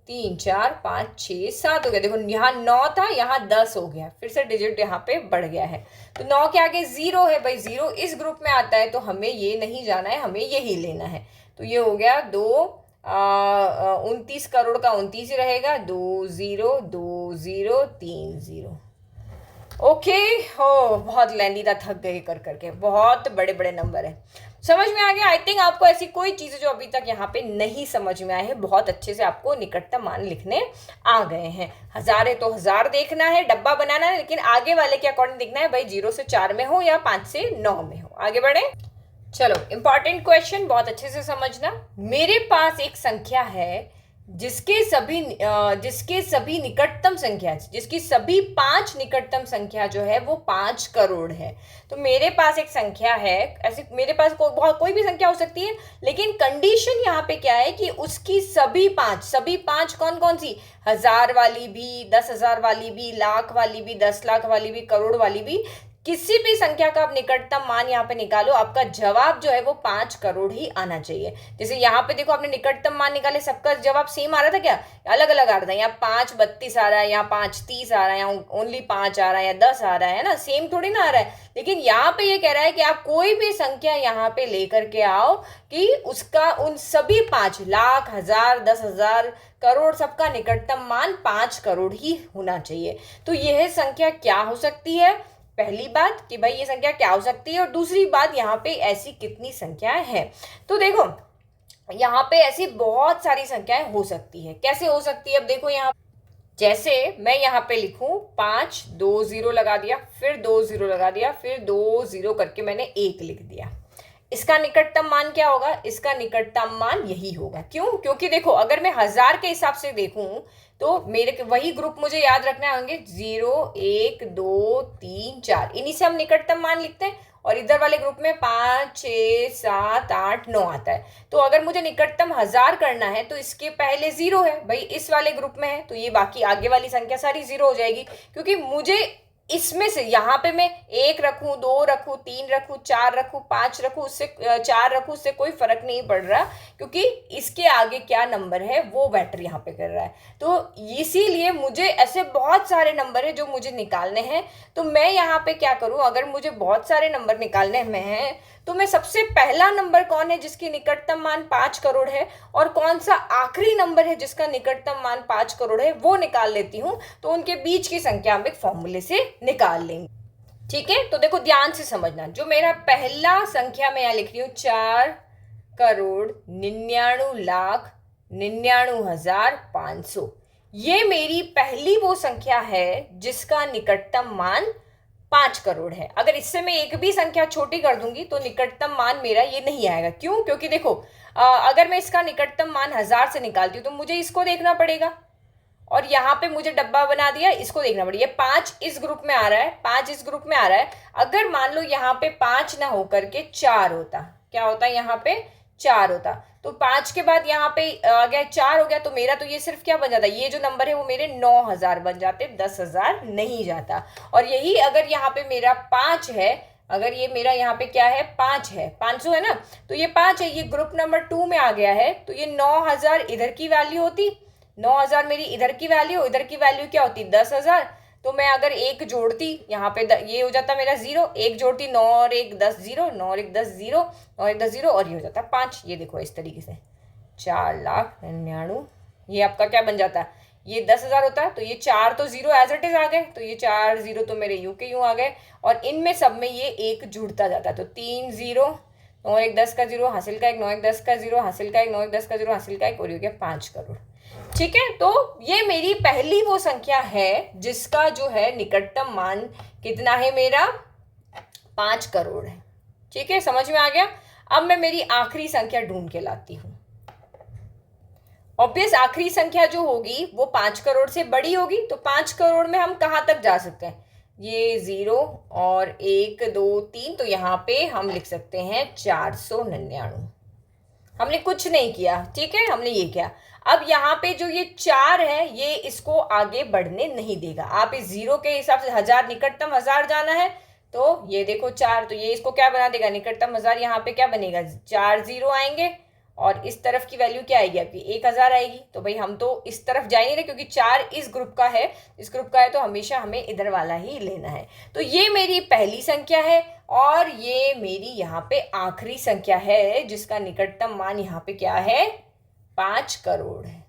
3 4 5 6 7 हो गया, देखो यहाँ 9 था यहाँ 10 हो गया, फिर से डिजिट यहाँ पे बढ़ गया है, तो 9 के आगे 0 है भाई, 0 इस ग्रुप में आता है, तो हमें ये नहीं जाना है, हमें यही लेना है, तो ये हो गया 29 करोड़ का 29 ही रहेगा, 2 0 2 0 3 0। ओके हो, बहुत लेंदी था, थक गए कर करके, बहुत बड़े बड़े नंबर है। समझ में आ गया। आई थिंक आपको ऐसी कोई चीज़ जो अभी तक यहाँ पे नहीं समझ में आए है, बहुत अच्छे से आपको निकटतम मान लिखने आ गए हैं। 1000 है तो 1000 देखना है, डब्बा बनाना है, लेकिन आगे वाले के अकॉर्डिंग देखना है भाई 0 से 4 में हो या 5 से 9 में हो। आगे बढ़े। चलो इंपॉर्टेंट क्वेश्चन, बहुत अच्छे से समझना। मेरे पास एक संख्या है जिसके सभी निकटतम संख्या, जिसकी सभी 5 निकटतम संख्या जो है वो 5 करोड़ है। तो मेरे पास एक संख्या है, ऐसे मेरे पास कोई भी संख्या हो सकती है, लेकिन कंडीशन यहाँ पे क्या है कि उसकी सभी पांच कौन कौन सी, 1000 वाली भी, 10,000 वाली भी, लाख वाली भी, 10 लाख वाली भी, करोड़ वाली भी, किसी भी संख्या का आप निकटतम मान यहाँ पे निकालो, आपका जवाब जो है वो 5 करोड़ ही आना चाहिए। जैसे यहाँ पे देखो आपने निकटतम मान निकाले, सबका जवाब सेम आ रहा था क्या? अलग अलग आ रहा था। यहाँ 5 32 आ रहा है, यहाँ 5 30 आ रहा है, यहाँ ओनली 5 आ रहा है, या 10 आ रहा है ना, सेम थोड़ी ना आ रहा है। लेकिन यहाँ पे ये कह रहा है कि आप कोई भी संख्या यहाँ पे लेकर के आओ कि उसका उन सभी 5 लाख, हजार, 10,000, करोड़, सबका निकटतम मान 5 करोड़ ही होना चाहिए। तो यह संख्या क्या हो सकती है? पहली बात कि भाई ये संख्या क्या हो सकती है, और दूसरी बात यहाँ पे ऐसी कितनी संख्याएं हैं। तो देखो यहाँ पे ऐसी बहुत सारी संख्याएं हो सकती है। कैसे हो सकती है? अब देखो यहाँ जैसे मैं यहाँ पे लिखूं 5, 2 0 लगा दिया, फिर 2 0 लगा दिया, फिर 2 0 करके मैंने 1 लिख दिया। इसका निकटतम मान क्या होगा? इसका निकटतम मान यही होगा। क्यों? क्योंकि देखो अगर मैं हजार के हिसाब से देखूं तो मेरे वही ग्रुप मुझे याद रखने होंगे, 0 1 2 3 4, इन्हीं से हम निकटतम मान लिखते हैं। और इधर वाले ग्रुप में 5 6 7 8 9 आता है। तो अगर मुझे निकटतम हजार करना है तो इसके पहले 0 है, भाई इस वाले ग्रुप में है, तो ये बाकी आगे वाली संख्या सारी 0 हो जाएगी। क्योंकि मुझे इसमें से यहाँ पे मैं 1 रखूं, 2 रखूं, 3 रखूं, 4 रखूं, 5 रखूं, उससे 4 रखूं, उससे कोई फर्क नहीं पड़ रहा, क्योंकि इसके आगे क्या नंबर है वो मैटर यहाँ पे कर रहा है। तो इसीलिए मुझे ऐसे बहुत सारे नंबर है जो मुझे निकालने हैं। तो मैं यहाँ पे क्या करूँ, अगर मुझे बहुत सारे नंबर निकालने में है तो मैं सबसे पहला नंबर कौन है जिसकी निकटतम मान 5 करोड़ है, और कौन सा आखिरी नंबर है जिसका निकटतम मान 5 करोड़ है, वो निकाल लेती हूँ। तो उनके बीच की संख्या हम एक फॉर्मूले से निकाल लेंगे। ठीक है, तो देखो ध्यान से समझना, जो मेरा पहला संख्या मैं यहाँ लिख रही हूँ 4,99,99,500, ये मेरी पहली वो संख्या है जिसका निकटतम मान 5 करोड़ है। अगर इससे मैं एक भी संख्या छोटी कर दूंगी तो निकटतम मान मेरा ये नहीं आएगा। क्यों? क्योंकि देखो अगर मैं इसका निकटतम मान 1000 से निकालती हूँ तो मुझे इसको देखना पड़ेगा, और यहाँ पे मुझे डब्बा बना दिया, इसको देखना पड़ेगा। 5 इस ग्रुप में आ रहा है, 5 इस ग्रुप में आ रहा है। अगर मान लो यहाँ पे 5 ना होकर के 4 होता, क्या होता है? यहाँ पे 4 होता, तो 5 के बाद यहाँ पे आ गया 4 हो गया, तो मेरा तो ये सिर्फ क्या बन जाता, ये जो नंबर है वो मेरे 9000 बन जाते, 10,000 नहीं जाता। और यही अगर यहाँ पे मेरा 5 है, अगर ये मेरा यहाँ पे क्या है 5 है, 500 है ना, तो ये 5 है, ये ग्रुप नंबर 2 में आ गया है, तो ये 9000 इधर की वैल्यू होती, 9000 मेरी इधर की वैल्यू, इधर की वैल्यू क्या होती 10,000। तो मैं अगर एक जोड़ती यहाँ पे ये हो जाता मेरा 0, एक जोड़ती 9 और 1 10 0, 9 और 1 10 0, 9 और 1 10 0, और ये हो जाता 5। ये देखो इस तरीके से 4,99,000, ये आपका क्या बन जाता, ये 10,000 होता है, तो ये 4 तो 0 एज इट इज आ गए, तो ये 4 0 तो मेरे यूं के यूं आ गए, और इनमें सब में ये एक जुड़ता जाता है, तो 3 0, 9 1 10 का 0 हासिल का 1, 9 1 10 का 0 हासिल का 1, 9 1 10 का 0 हासिल का 1, और ये हो गया 5 करोड़। ठीक है, तो ये मेरी पहली वो संख्या है जिसका जो है निकटतम मान कितना है मेरा 5 करोड़ है। ठीक है, समझ में आ गया। अब मैं मेरी आखिरी संख्या ढूंढ के लाती हूं। ऑब्वियस आखिरी संख्या जो होगी वो 5 करोड़ से बड़ी होगी, तो 5 करोड़ में हम कहां तक जा सकते हैं, ये 0 और 1 2 3, तो यहाँ पे हम लिख सकते हैं 499। हमने कुछ नहीं किया, ठीक है, हमने ये किया। अब यहाँ पे जो ये 4 है ये इसको आगे बढ़ने नहीं देगा। आप इस 0 के हिसाब से 1000, निकटतम 1000 जाना है, तो ये देखो 4, तो ये इसको क्या बना देगा, निकटतम 1000, यहाँ पे क्या बनेगा 4 0 आएंगे, और इस तरफ की वैल्यू क्या आएगी आपकी 1000 आएगी। तो भाई हम तो इस तरफ जा नहीं रहे, क्योंकि 4 इस ग्रुप का है, इस ग्रुप का है, तो हमेशा हमें इधर वाला ही लेना है। तो ये मेरी पहली संख्या है, और ये मेरी यहाँ पे आखिरी संख्या है जिसका निकटतम मान यहाँ पे क्या है 5 करोड़ है।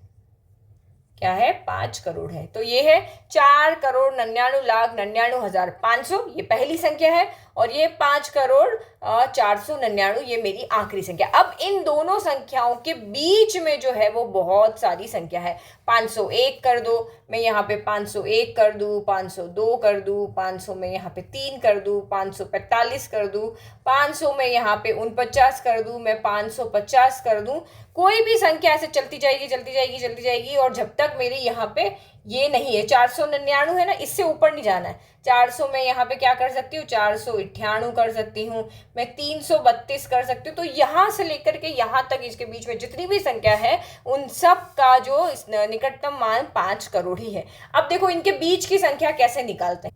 क्या है 5 करोड़ है। तो ये है 4,99,99,500, ये पहली संख्या है, और ये 5,499,000 ये मेरी आखिरी संख्या। अब इन दोनों संख्याओं के बीच में जो है वो बहुत सारी संख्या है। 501 कर दो, मैं यहाँ पे 501 कर दूँ, 502 कर दूँ, 500 में यहाँ पे 3 कर दूँ, 545 कर दूँ, 500 में यहाँ पे 49 कर दूँ, मैं 550 कर दूँ। कोई भी संख्या ऐसे चलती जाएगी चलती जाएगी चलती जाएगी, और जब तक मेरी यहाँ पे ये नहीं है 499 है ना, इससे ऊपर नहीं जाना है। 400 में यहाँ पे क्या कर सकती हूँ 498 कर सकती हूँ, मैं 332 कर सकती हूँ। तो यहाँ से लेकर के यहाँ तक इसके बीच में जितनी भी संख्या है उन सब का जो निकटतम मान 5 करोड़ ही है। अब देखो इनके बीच की संख्या कैसे निकालते हैं।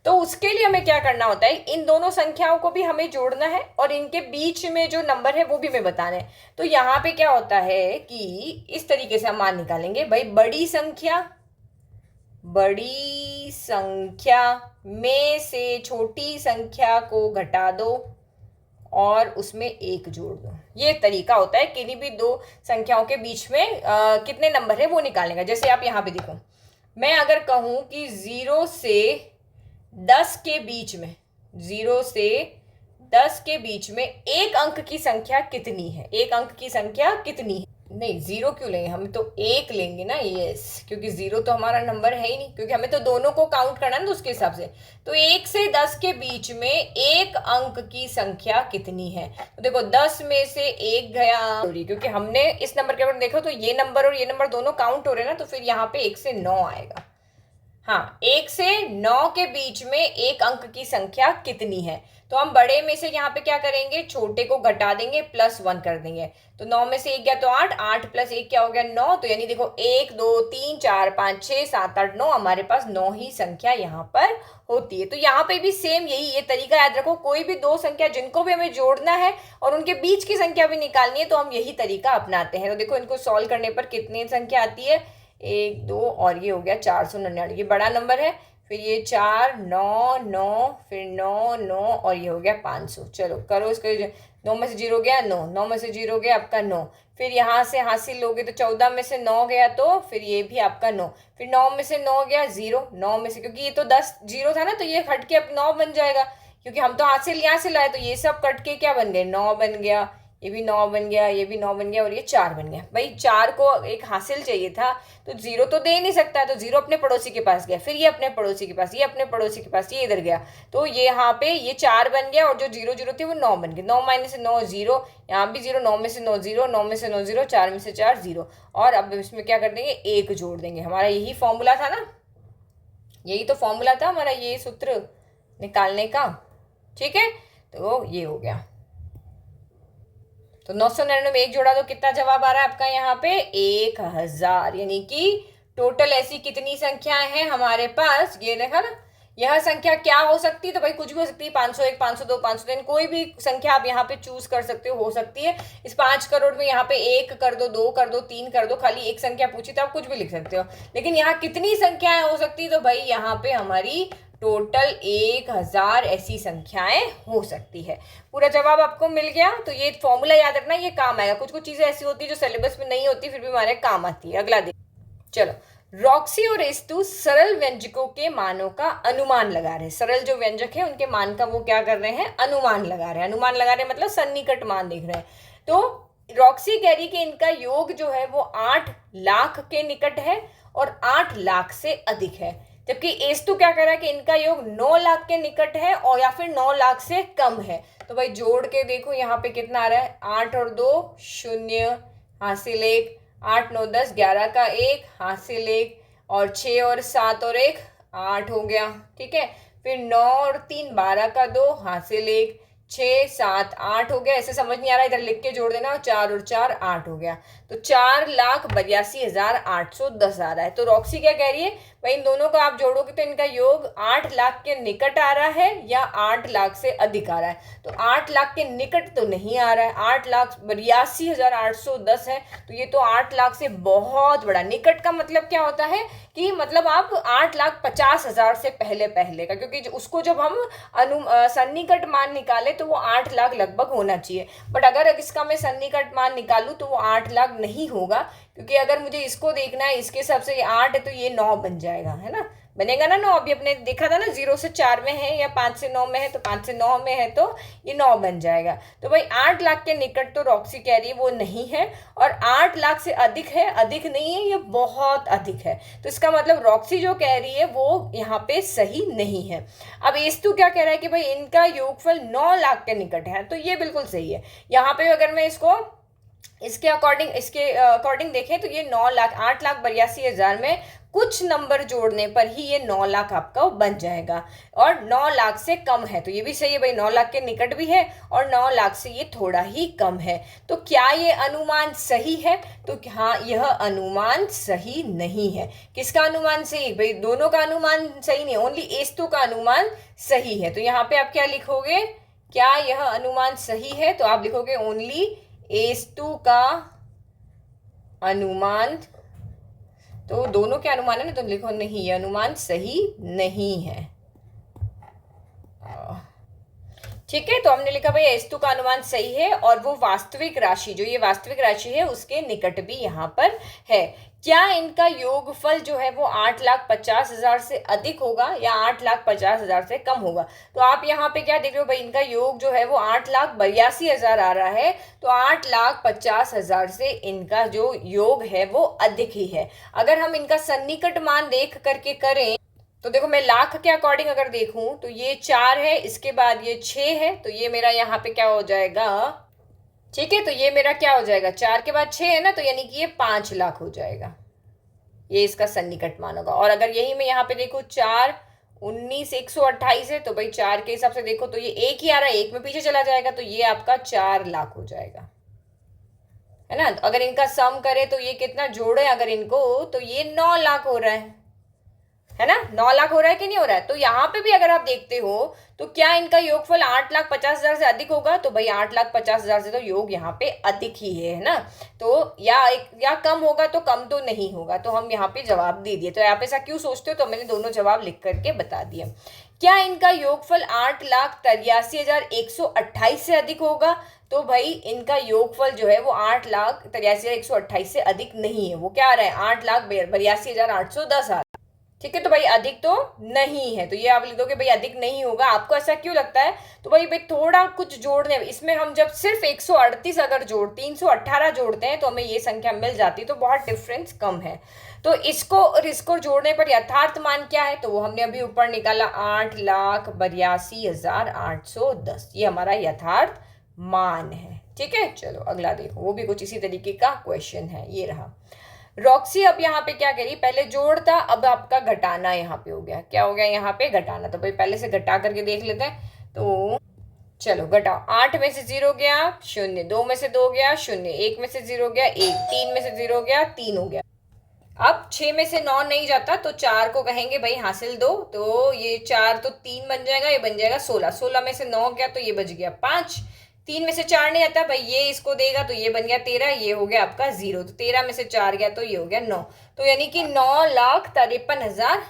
तो उसके लिए हमें क्या करना होता है, इन दोनों संख्याओं को भी हमें जोड़ना है और इनके बीच में जो नंबर है वो भी हमें बताना है। तो यहाँ पे क्या होता है कि इस तरीके से हम मान निकालेंगे भाई, बड़ी संख्या में से छोटी संख्या को घटा दो और उसमें एक जोड़ दो। ये तरीका होता है किन्हीं भी दो संख्याओं के बीच में कितने नंबर है वो निकालने का। जैसे आप यहाँ पे देखो, मैं अगर कहूँ कि 0 से 10 के बीच में, 0 से 10 के बीच में एक अंक की संख्या कितनी है, एक अंक की संख्या कितनी है, नहीं 0 क्यों लेंगे, हम तो 1 लेंगे ना, यस, क्योंकि 0 तो हमारा नंबर है ही नहीं, क्योंकि हमें तो दोनों को काउंट करना है ना, तो उसके हिसाब से। तो 1 से 10 के बीच में एक अंक की संख्या कितनी है, तो देखो 10 में से 1 गया, क्योंकि हमने इस नंबर के ऊपर देखो तो ये नंबर और ये नंबर दोनों काउंट हो रहे हैं ना, तो फिर यहाँ पे 1 से 9 आएगा। हाँ, 1 से 9 के बीच में एक अंक की संख्या कितनी है, तो हम बड़े में से यहाँ पे क्या करेंगे, छोटे को घटा देंगे, +1 कर देंगे। तो 9 में से 1 गया तो 8, 8 + 1 क्या हो गया, 9। तो यानी देखो 1 2 3 4 5 6 7 8 9, हमारे पास 9 ही संख्या यहाँ पर होती है। तो यहाँ पे भी सेम यही ये तरीका याद रखो, कोई भी दो संख्या जिनको भी हमें जोड़ना है और उनके बीच की संख्या भी निकालनी है तो हम यही तरीका अपनाते हैं। तो देखो इनको सॉल्व करने पर कितनी संख्या आती है, 1 2 और ये हो गया 499, ये बड़ा नंबर है। फिर ये 4 9 9, फिर 9 9 और ये हो गया 500। चलो करो इसको, 9 में से 0 गया 9, 9 में से 0 गया आपका 9। फिर यहाँ से हासिल लोगे तो 14 में से 9 गया तो फिर ये भी आपका 9। फिर 9 में से 9 गया 0, 9 में से, क्योंकि ये तो 10 0 था ना, तो ये हट के अब 9 बन जाएगा, क्योंकि हम तो हासिल यहाँ से लाए, तो ये सब कट के क्या बन गए, 9 बन गया, ये भी 9 बन गया, ये भी 9 बन गया और ये 4 बन गया। भाई 4 को एक हासिल चाहिए था, तो 0 तो दे नहीं सकता, तो 0 अपने पड़ोसी के पास गया, फिर ये अपने पड़ोसी के पास, ये अपने पड़ोसी के पास, ये इधर गया, तो ये यहाँ पे ये 4 बन गया और जो 0 0 थे वो 9 बन गए। 9 - से 9 0, यहाँ भी 0, 9 में से 9 0, 9 में से 9 0, 4 में से 4 0, और अब इसमें क्या कर देंगे, 1 जोड़ देंगे। हमारा यही फॉर्मूला था ना, यही तो फॉर्मूला था हमारा, ये सूत्र निकालने का, ठीक है। तो ये हो गया, तो 999 में 1 जोड़ा तो कितना जवाब आ रहा है आपका यहाँ पे, 1000। यानी कि टोटल ऐसी कितनी संख्याएं हैं हमारे पास, ये देखा ना, यह संख्या क्या हो सकती है, तो भाई कुछ भी हो सकती है, 501 502 503, कोई भी संख्या आप यहाँ पे चूज कर सकते हो सकती है। इस 5 करोड़ में यहाँ पे 1 कर दो, 2 कर दो, 3 कर दो, खाली एक संख्या पूछी तो आप कुछ भी लिख सकते हो। लेकिन यहाँ कितनी संख्याएं हो सकती है, तो भाई यहाँ पे हमारी टोटल 1000 ऐसी संख्याएं हो सकती है। पूरा जवाब आपको मिल गया। तो ये फॉर्मूला याद रखना, ये काम आएगा। कुछ कुछ चीजें ऐसी होती है जो सिलेबस में नहीं होती, फिर भी हमारे काम आती है। अगला देख, चलो, रॉक्सी और एस्तु सरल व्यंजकों के मानों का अनुमान लगा रहे हैं। सरल जो व्यंजक है उनके मान का वो क्या कर रहे हैं, अनुमान लगा रहे हैं। अनुमान लगा रहे हैं मतलब सन्निकट मान देख रहे हैं। तो रॉक्सी कह रही कि इनका योग जो है वो 8 लाख के निकट है और 8 लाख से अधिक है, जबकि एस्तु क्या कर रहा है कि इनका योग 9 लाख के निकट है और या फिर 9 लाख से कम है। तो भाई जोड़ के देखो यहाँ पे कितना आ रहा है, 8 और 2 0, हासिल 1, 8 9 10 11 का 1, हासिल 1, और 6 और 7 और 1 8 हो गया, ठीक है। फिर 9 और 3 12 का 2, हासिल 1, 6 7 8 हो गया। ऐसे समझ नहीं आ रहा, इधर लिख के जोड़ देना, 4 और 4 8 हो गया। तो 4,82,810 आ रहा है। तो रॉक्सी क्या कह रही है, भाई इन दोनों को आप जोड़ोगे तो इनका योग 8 लाख के निकट आ रहा है या 8 लाख से अधिक आ रहा है। तो 8 लाख के निकट तो नहीं आ रहा है, 8,82,810 है, तो ये तो 8 लाख से बहुत बड़ा। निकट का मतलब क्या होता है कि मतलब आप 8,50,000 से पहले पहले का, क्योंकि उसको जब हम सन्निकट मान निकाले तो वो 8 लाख लगभग होना चाहिए। बट अगर इसका मैं सन्निकट मान निकालूं तो वो 8 लाख नहीं होगा, क्योंकि अगर मुझे इसको देखना है इसके हिसाब से 8 है तो ये 9 बन जाएगा, है ना, बनेगा ना 9। अभी अपने देखा था ना, 0 से 4 में है या 5 से 9 में है, तो 5 से 9 में है तो ये 9 बन जाएगा। तो भाई 8 लाख के निकट तो रॉक्सी कह रही है वो नहीं है, और 8 लाख से अधिक है, अधिक नहीं है, ये बहुत अधिक है। तो इसका मतलब रॉक्सी जो कह रही है वो यहाँ पे सही नहीं है। अब एस्तु क्या कह रहा है कि भाई इनका योगफल 9 लाख के निकट है, तो ये बिल्कुल सही है। यहाँ पे अगर मैं इसको इसके अकॉर्डिंग देखें तो ये 9 लाख 8,82,000 में कुछ नंबर जोड़ने पर ही ये 9 लाख आपका बन जाएगा, और 9 लाख से कम है तो ये भी सही है भाई, 9 लाख के निकट भी है और 9 लाख से ये थोड़ा ही कम है। तो क्या ये अनुमान सही है? तो हाँ, यह अनुमान सही नहीं है। किसका अनुमान सही है भाई? दोनों का अनुमान सही नहीं, ओनली एस्तु का अनुमान सही है। तो यहाँ पे आप क्या लिखोगे? क्या यह अनुमान सही है? तो आप लिखोगे ओनली एस्तु का अनुमान। तो दोनों के अनुमान है ना, तो लिखो नहीं, ये अनुमान सही नहीं है। ठीक है, तो हमने लिखा भाई एस्तु का अनुमान सही है और वो वास्तविक राशि, जो ये वास्तविक राशि है उसके निकट भी यहाँ पर है। क्या इनका योगफल जो है वो 8,50,000 से अधिक होगा या 8,50,000 से कम होगा? तो आप यहाँ पे क्या देख रहे हो भाई, इनका योग जो है वो 8,82,000 आ रहा है, तो 8,50,000 से इनका जो योग है वो अधिक ही है। अगर हम इनका सन्निकट मान देख करके करें तो देखो, मैं लाख के अकॉर्डिंग अगर देखूं तो ये 4 है, इसके बाद ये 6 है, तो ये मेरा यहाँ पे क्या हो जाएगा? ठीक है, तो ये मेरा क्या हो जाएगा? 4 के बाद 6 है ना, तो यानी कि ये 5 लाख हो जाएगा, ये इसका सन्निकट मान होगा। और अगर यही मैं यहाँ पे देखूं 4 19 128 है, तो भाई 4 के हिसाब से देखो तो ये एक ही आ रहा है, एक में पीछे चला जाएगा, तो ये आपका 4 लाख हो जाएगा, है ना। अगर इनका सम करे तो ये कितना जोड़े अगर इनको, तो ये 9 लाख हो रहा है ना, 9 लाख हो रहा है कि नहीं हो रहा है? तो यहाँ पे भी अगर आप देखते हो तो क्या इनका योगफल 8,50,000 से अधिक होगा? तो भाई 8,50,000 से तो योग यहाँ पे अधिक ही है ना। तो या कम होगा, तो कम तो नहीं होगा, तो हम यहाँ पे जवाब दे दिए। तो आप ऐसा क्यों सोचते हो? तो मैंने दोनों जवाब लिख करके बता दिए। क्या इनका योगफल 8,83,128 से अधिक होगा? तो भाई इनका योगफल जो है वो 8,83,128 से अधिक नहीं है, वो क्या आ रहा है? 8,82,810 आ रहा है। ठीक है, तो भाई अधिक तो नहीं है, तो ये आप लिख दोगे भाई अधिक नहीं होगा। आपको ऐसा क्यों लगता है? तो भाई थोड़ा कुछ जोड़ने, इसमें हम जब सिर्फ 138 अगर 318 जोड़ते हैं तो हमें ये संख्या मिल जाती है, तो बहुत डिफरेंस कम है। तो इसको और इसको जोड़ने पर यथार्थ मान क्या है? तो वो हमने अभी ऊपर निकाला, 8,82,810, ये हमारा यथार्थ मान है। ठीक है, चलो अगला देखो, वो भी कुछ इसी तरीके का क्वेश्चन है, ये रहा। रॉक्सी अब यहाँ पे क्या करी, पहले जोड़ था, अब आपका घटाना यहाँ पे हो गया। क्या हो गया यहाँ पे? घटाना। तो भाई पहले से घटा करके देख लेते हैं। तो चलो घटाओ, 8 में से 0 गया 0, 2 में से 2 गया 0, 1 में से 0 गया 1, 3 में से 0 गया 3 हो गया। अब 6 में से 9 नहीं जाता, तो 4 को कहेंगे भाई हासिल 2, तो ये 4 तो 3 बन जाएगा, ये बन जाएगा 16। 16 में से 9 गया तो ये बच गया 5। 3 में से 4 नहीं आता भाई, ये इसको देगा तो ये बन गया 13, ये हो गया आपका 0। तो 13 में से 4 गया तो ये हो गया 9। तो यानी कि 9,53,000,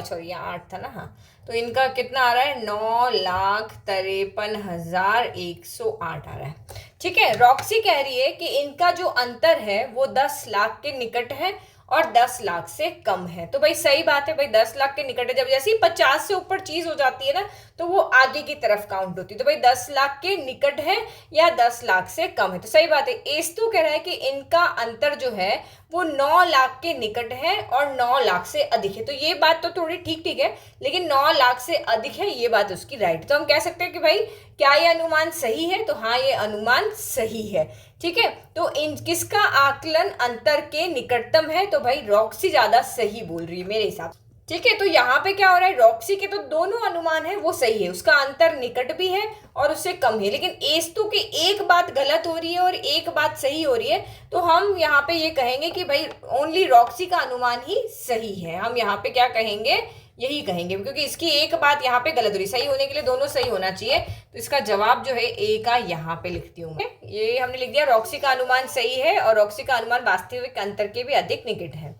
सॉरी यहाँ 8 था ना, हाँ, तो इनका कितना आ रहा है? 9,53,108 आ रहा है। ठीक है, रॉक्सी कह रही है कि इनका जो अंतर है वो 10 लाख के निकट है और 10 लाख से कम है। तो भाई सही बात है भाई, 10 लाख के निकट है। जब जैसे ही 50 से ऊपर चीज हो जाती है ना, तो वो आगे की तरफ काउंट होती है। तो भाई 10 लाख के निकट है या 10 लाख से कम है, तो सही बात है। एस्तु कह रहा है कि इनका अंतर जो है वो 9 लाख के निकट है और 9 लाख से अधिक है। तो ये बात तो थोड़ी ठीक ठीक है, लेकिन 9 लाख से अधिक है, ये बात उसकी राइट। तो हम कह सकते हैं कि भाई क्या ये अनुमान सही है? तो हाँ, ये अनुमान सही है। ठीक है, तो इन किसका आकलन अंतर के निकटतम है? तो भाई रॉक्सी ज्यादा सही बोल रही है मेरे हिसाब से। ठीक है, तो यहाँ पे क्या हो रहा है, रॉक्सी के तो दोनों अनुमान है वो सही है, उसका अंतर निकट भी है और उससे कम है, लेकिन एस्तु की एक बात गलत हो रही है और एक बात सही हो रही है। तो हम यहाँ पे ये कहेंगे कि भाई ओनली रॉक्सी का अनुमान ही सही है। हम यहाँ पे क्या कहेंगे, यही कहेंगे, क्योंकि इसकी एक बात यहाँ पे गलत हो रही है। सही होने के लिए दोनों सही होना चाहिए, तो इसका जवाब जो है ए का यहाँ पे लिखती हूँ मैं। ये हमने लिख दिया, रॉक्सी का अनुमान सही है और रॉक्सी का अनुमान वास्तविक अंतर के भी अधिक निकट है।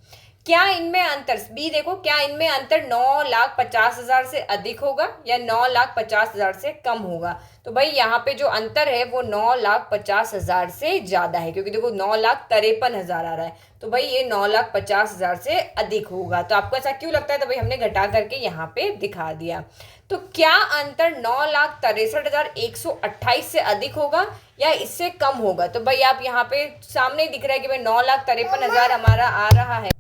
क्या इनमें अंतर, बी देखो, क्या इनमें अंतर 9,50,000 से अधिक होगा या 9,50,000 से कम होगा? तो भाई यहाँ पे जो अंतर है वो 9,50,000 से ज्यादा है, क्योंकि देखो 9,53,000 आ रहा है, तो भाई ये 9,50,000 से अधिक होगा। तो आपको ऐसा क्यों लगता है? तो भाई हमने घटा करके यहाँ पे दिखा दिया। तो क्या अंतर 9,63,128 से अधिक होगा या इससे कम होगा? तो भाई आप यहाँ पे सामने दिख रहा है कि भाई 9,53,000 हमारा आ रहा है।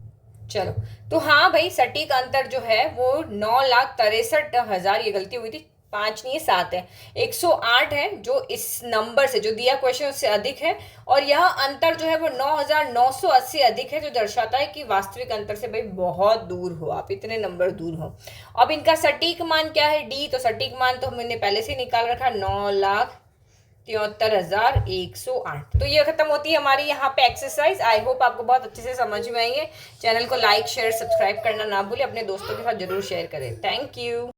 चलो, तो हाँ भाई सटीक अंतर जो है वो 9,63,000, ये गलती हुई थी, 5 नहीं 7 है, 108 है जो इस नंबर से जो दिया क्वेश्चन उससे अधिक है, और यह अंतर जो है वो 9980 अधिक है, जो दर्शाता है कि वास्तविक अंतर से भाई बहुत दूर हो, आप इतने नंबर दूर हो। अब इनका सटीक मान क्या है डी, तो सटीक मान तो हमने पहले से निकाल रखा 9,73,108। तो ये खत्म होती है हमारी यहाँ पे एक्सरसाइज। आई होप आपको बहुत अच्छे से समझ में आई है। चैनल को लाइक शेयर सब्सक्राइब करना ना भूलें, अपने दोस्तों के साथ जरूर शेयर करें। Thank you.